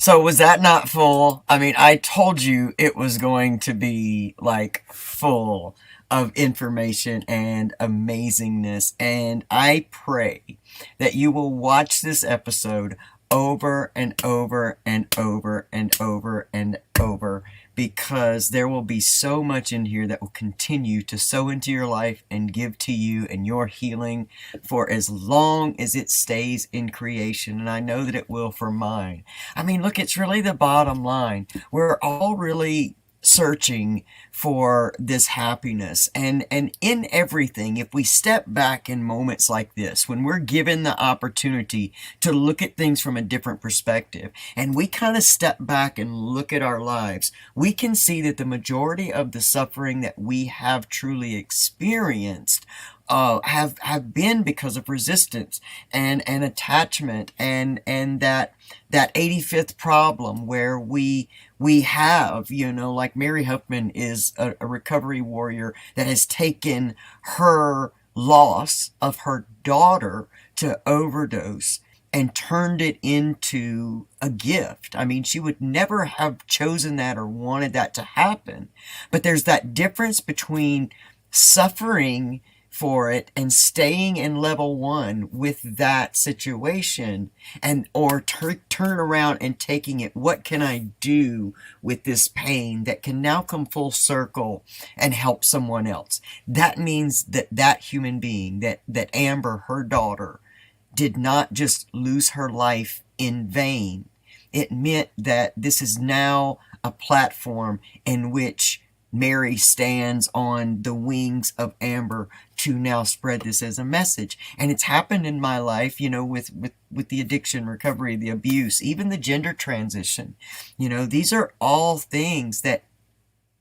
So was that not full? I mean, I told you it was going to be like full of information and amazingness. And I pray that you will watch this episode over and over and over and over and over, because there will be so much in here that will continue to sow into your life and give to you and your healing for as long as it stays in creation. And I know that it will for mine. I mean, look, it's really the bottom line. We're all really searching for this happiness, and in everything, if we step back in moments like this, when we're given the opportunity to look at things from a different perspective, and we kind of step back and look at our lives, we can see that the majority of the suffering that we have truly experienced have been because of resistance and attachment, and that 85th problem where we have, like Mary Huffman is a recovery warrior that has taken her loss of her daughter to overdose and turned it into a gift. I mean, she would never have chosen that or wanted that to happen. But there's that difference between suffering for it and staying in level 1 with that situation, and or turn around and taking it, what can I do with this pain that can now come full circle and help someone else? That means that human being, that Amber, her daughter, did not just lose her life in vain. It meant that this is now a platform in which Mary stands on the wings of Amber to now spread this as a message. And it's happened in my life, with the addiction recovery, the abuse, even the gender transition. These are all things that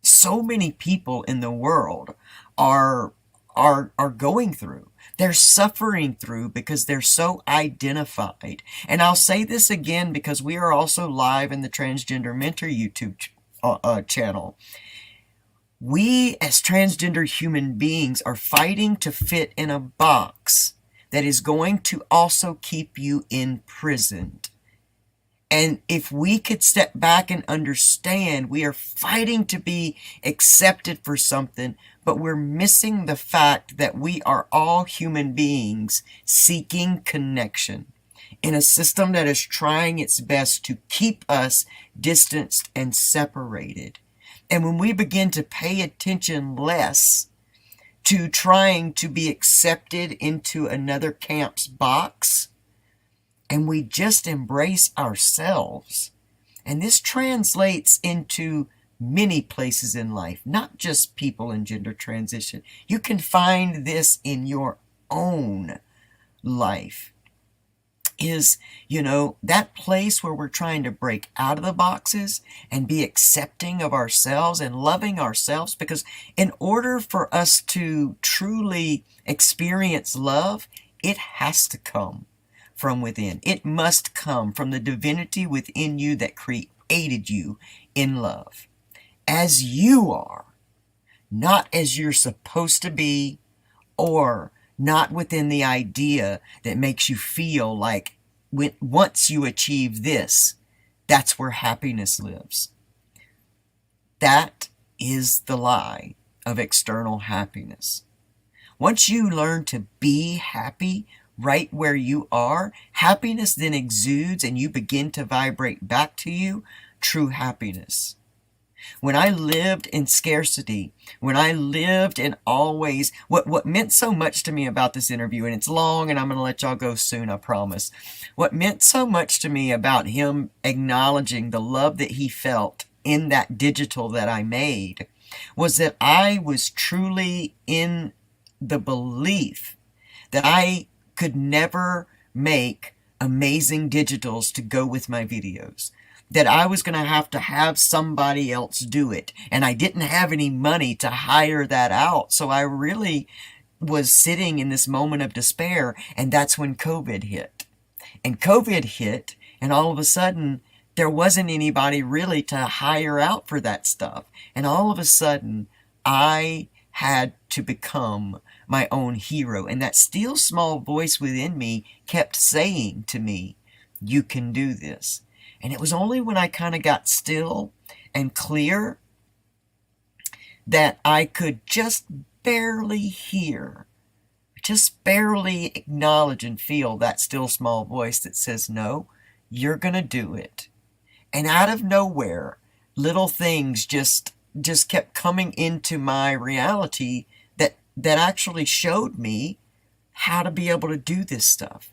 so many people in the world are going through. They're suffering through because they're so identified. And I'll say this again, because we are also live in the Transgender Mentor YouTube channel. We, as transgender human beings, are fighting to fit in a box that is going to also keep you imprisoned. And if we could step back and understand, we are fighting to be accepted for something, but we're missing the fact that we are all human beings seeking connection in a system that is trying its best to keep us distanced and separated. And when we begin to pay attention less to trying to be accepted into another camp's box, and we just embrace ourselves, and this translates into many places in life, not just people in gender transition. You can find this in your own life. Is, that place where we're trying to break out of the boxes and be accepting of ourselves and loving ourselves. Because in order for us to truly experience love, it has to come from within. It must come from the divinity within you that created you in love. As you are, not as you're supposed to be, or not within the idea that makes you feel like once you achieve this, that's where happiness lives. That is the lie of external happiness. Once you learn to be happy right where you are, happiness then exudes and you begin to vibrate back to you true happiness. When I lived in scarcity, when I lived in always, what meant so much to me about this interview, and it's long and I'm going to let y'all go soon, I promise. What meant so much to me about him acknowledging the love that he felt in that digital that I made was that I was truly in the belief that I could never make amazing digitals to go with my videos. That I was going to have somebody else do it. And I didn't have any money to hire that out. So I really was sitting in this moment of despair. And that's when COVID hit. And COVID hit, and all of a sudden, there wasn't anybody really to hire out for that stuff. And all of a sudden, I had to become my own hero. And that still small voice within me kept saying to me, you can do this. And it was only when I kind of got still and clear that I could just barely hear, just barely acknowledge and feel that still small voice that says, no, you're going to do it. And out of nowhere, little things just kept coming into my reality that actually showed me how to be able to do this stuff.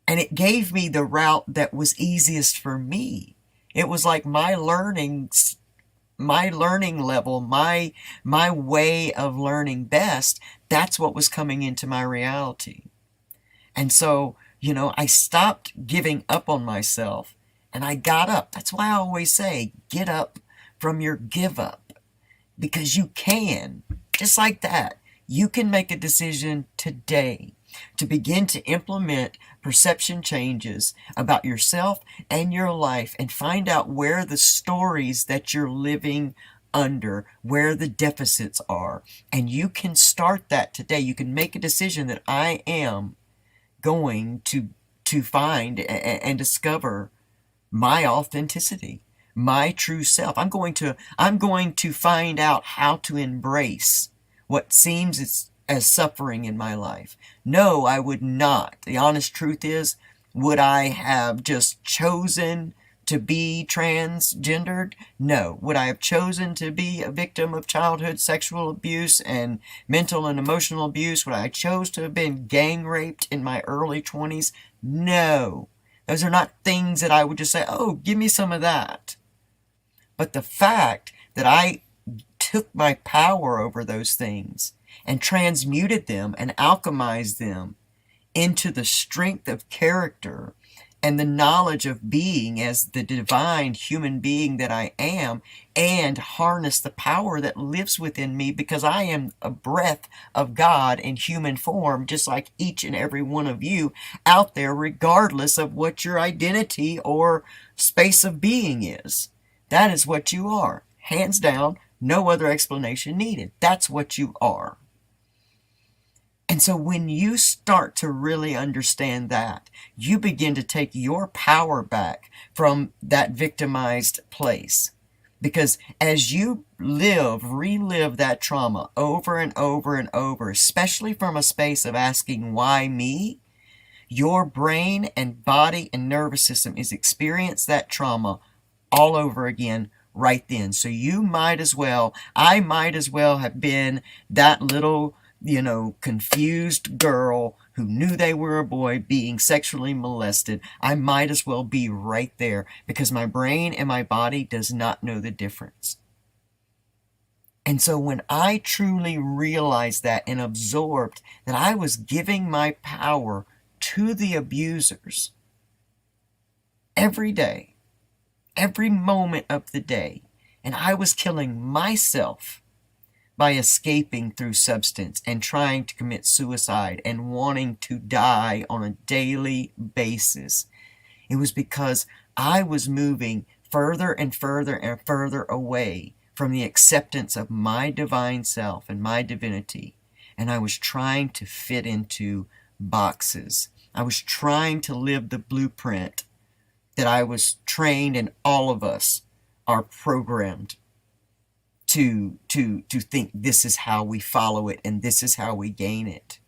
And it gave me the route that was easiest for me. It was like my learning level, my way of learning best, that's what was coming into my reality. And so, I stopped giving up on myself and I got up. That's why I always say, get up from your give up, because you can. Just like that, you can make a decision today to begin to implement perception changes about yourself and your life and find out where the stories that you're living under, where the deficits are. And you can start that today. You can make a decision that I am going to find and discover my authenticity, my true self. I'm going to find out how to embrace what seems as suffering in my life. No, I would not. The honest truth is, would I have just chosen to be transgendered? No. Would I have chosen to be a victim of childhood sexual abuse and mental and emotional abuse? Would I chose to have been gang raped in my early 20s? No. Those are not things that I would just say, oh, give me some of that. But the fact that I took my power over those things and transmuted them and alchemized them into the strength of character and the knowledge of being as the divine human being that I am, and harness the power that lives within me, because I am a breath of God in human form, just like each and every one of you out there, regardless of what your identity or space of being is. That is what you are. Hands down, no other explanation needed. That's what you are. And so when you start to really understand that, you begin to take your power back from that victimized place. Because as you relive that trauma over and over and over, especially from a space of asking, why me? Your brain and body and nervous system is experience that trauma all over again right then. So I might as well have been that little confused girl who knew they were a boy being sexually molested. I might as well be right there, because my brain and my body does not know the difference. And so when I truly realized that and absorbed that I was giving my power to the abusers every day, every moment of the day, and I was killing myself by escaping through substance and trying to commit suicide and wanting to die on a daily basis. It was because I was moving further and further and further away from the acceptance of my divine self and my divinity. And I was trying to fit into boxes. I was trying to live the blueprint that I was trained, and all of us are programmed to think this is how we follow it and this is how we gain it.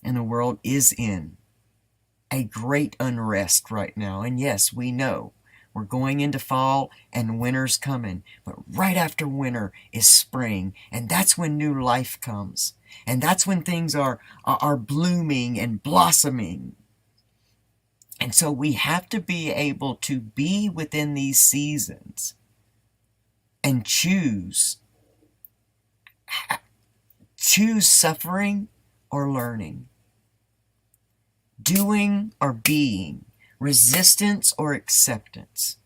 And the world is in a great unrest right now. And yes, we know we're going into fall and winter's coming. But right after winter is spring. And that's when new life comes. And that's when things are blooming and blossoming. And so we have to be able to be within these seasons and choose suffering or learning, doing or being, resistance or acceptance,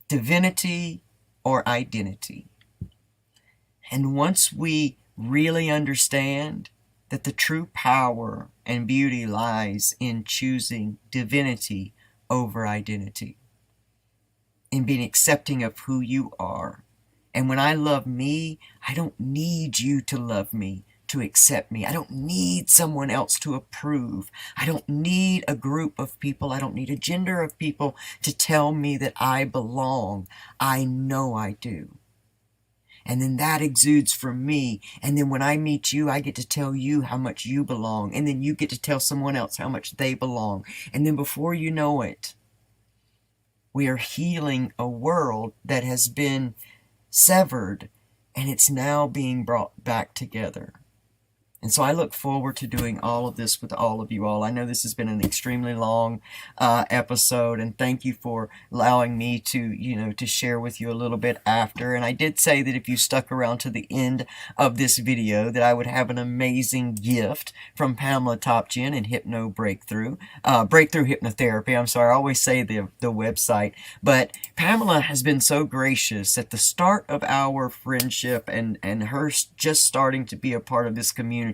divinity or identity. And once we really understand that the true power and beauty lies in choosing divinity over identity, in being accepting of who you are. And when I love me, I don't need you to love me to accept me. I don't need someone else to approve. I don't need a group of people. I don't need a gender of people to tell me that I belong. I know I do. And then that exudes from me. And then when I meet you, I get to tell you how much you belong. And then you get to tell someone else how much they belong. And then before you know it, we are healing a world that has been severed, and it's now being brought back together. And so I look forward to doing all of this with all of you all. I know this has been an extremely long episode, and thank you for allowing me to, to share with you a little bit after. And I did say that if you stuck around to the end of this video, that I would have an amazing gift from Pamela Topchin and Hypno Breakthrough, Breakthrough Hypnotherapy. I'm sorry, I always say the website, but Pamela has been so gracious at the start of our friendship and her just starting to be a part of this community.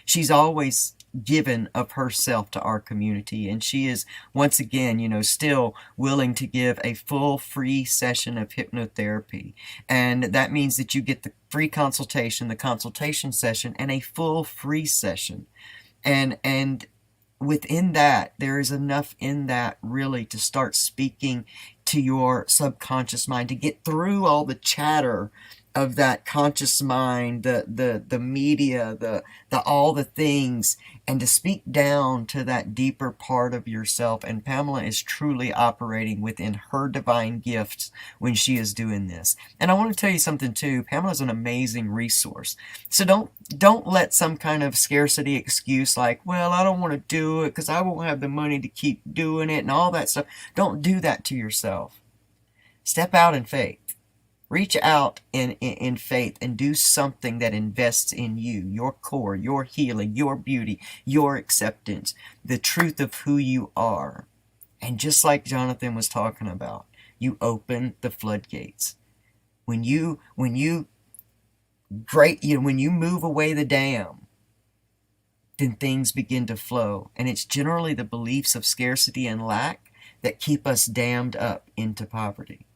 She's always given of herself to our community, and she is once again, still willing to give a full free session of hypnotherapy. And that means that you get the free consultation, the consultation session, and a full free session. And within that, there is enough in that really to start speaking to your subconscious mind, to get through all the chatter of that conscious mind, the media, the all the things, and to speak down to that deeper part of yourself. And Pamela is truly operating within her divine gifts when she is doing this. And I want to tell you something too. Pamela's an amazing resource. So don't let some kind of scarcity excuse like, well, I don't want to do it because I won't have the money to keep doing it and all that stuff. Don't do that to yourself. Step out in faith. Reach out in faith and do something that invests in you, your core, your healing, your beauty, your acceptance, the truth of who you are. And just like Jonathan was talking about, you open the floodgates. When you move away the dam, then things begin to flow. And it's generally the beliefs of scarcity and lack that keep us dammed up into poverty.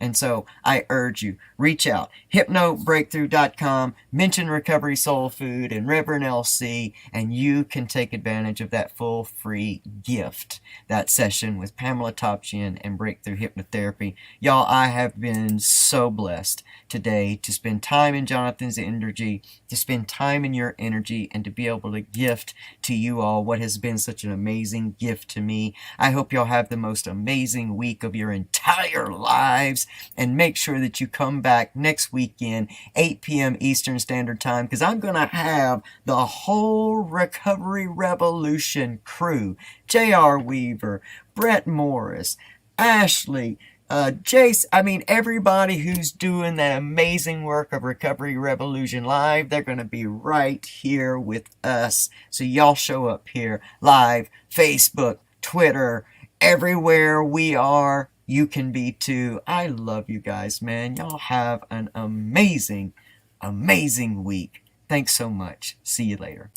And so I urge you, reach out, hypnobreakthrough.com, mention Recovery Soul Food and Reverend LC, and you can take advantage of that full free gift, that session with Pamela Topchin and Breakthrough Hypnotherapy. Y'all, I have been so blessed today to spend time in Jonathan's energy, to spend time in your energy, and to be able to gift to you all what has been such an amazing gift to me. I hope y'all have the most amazing week of your entire lives. And make sure that you come back next weekend, 8 p.m. Eastern Standard Time, because I'm going to have the whole Recovery Revolution crew, J.R. Weaver, Brett Morris, Ashley, Jace, everybody who's doing that amazing work of Recovery Revolution Live, they're going to be right here with us. So y'all show up here live, Facebook, Twitter, everywhere we are. You can be too. I love you guys, man. Y'all have an amazing, amazing week. Thanks so much. See you later.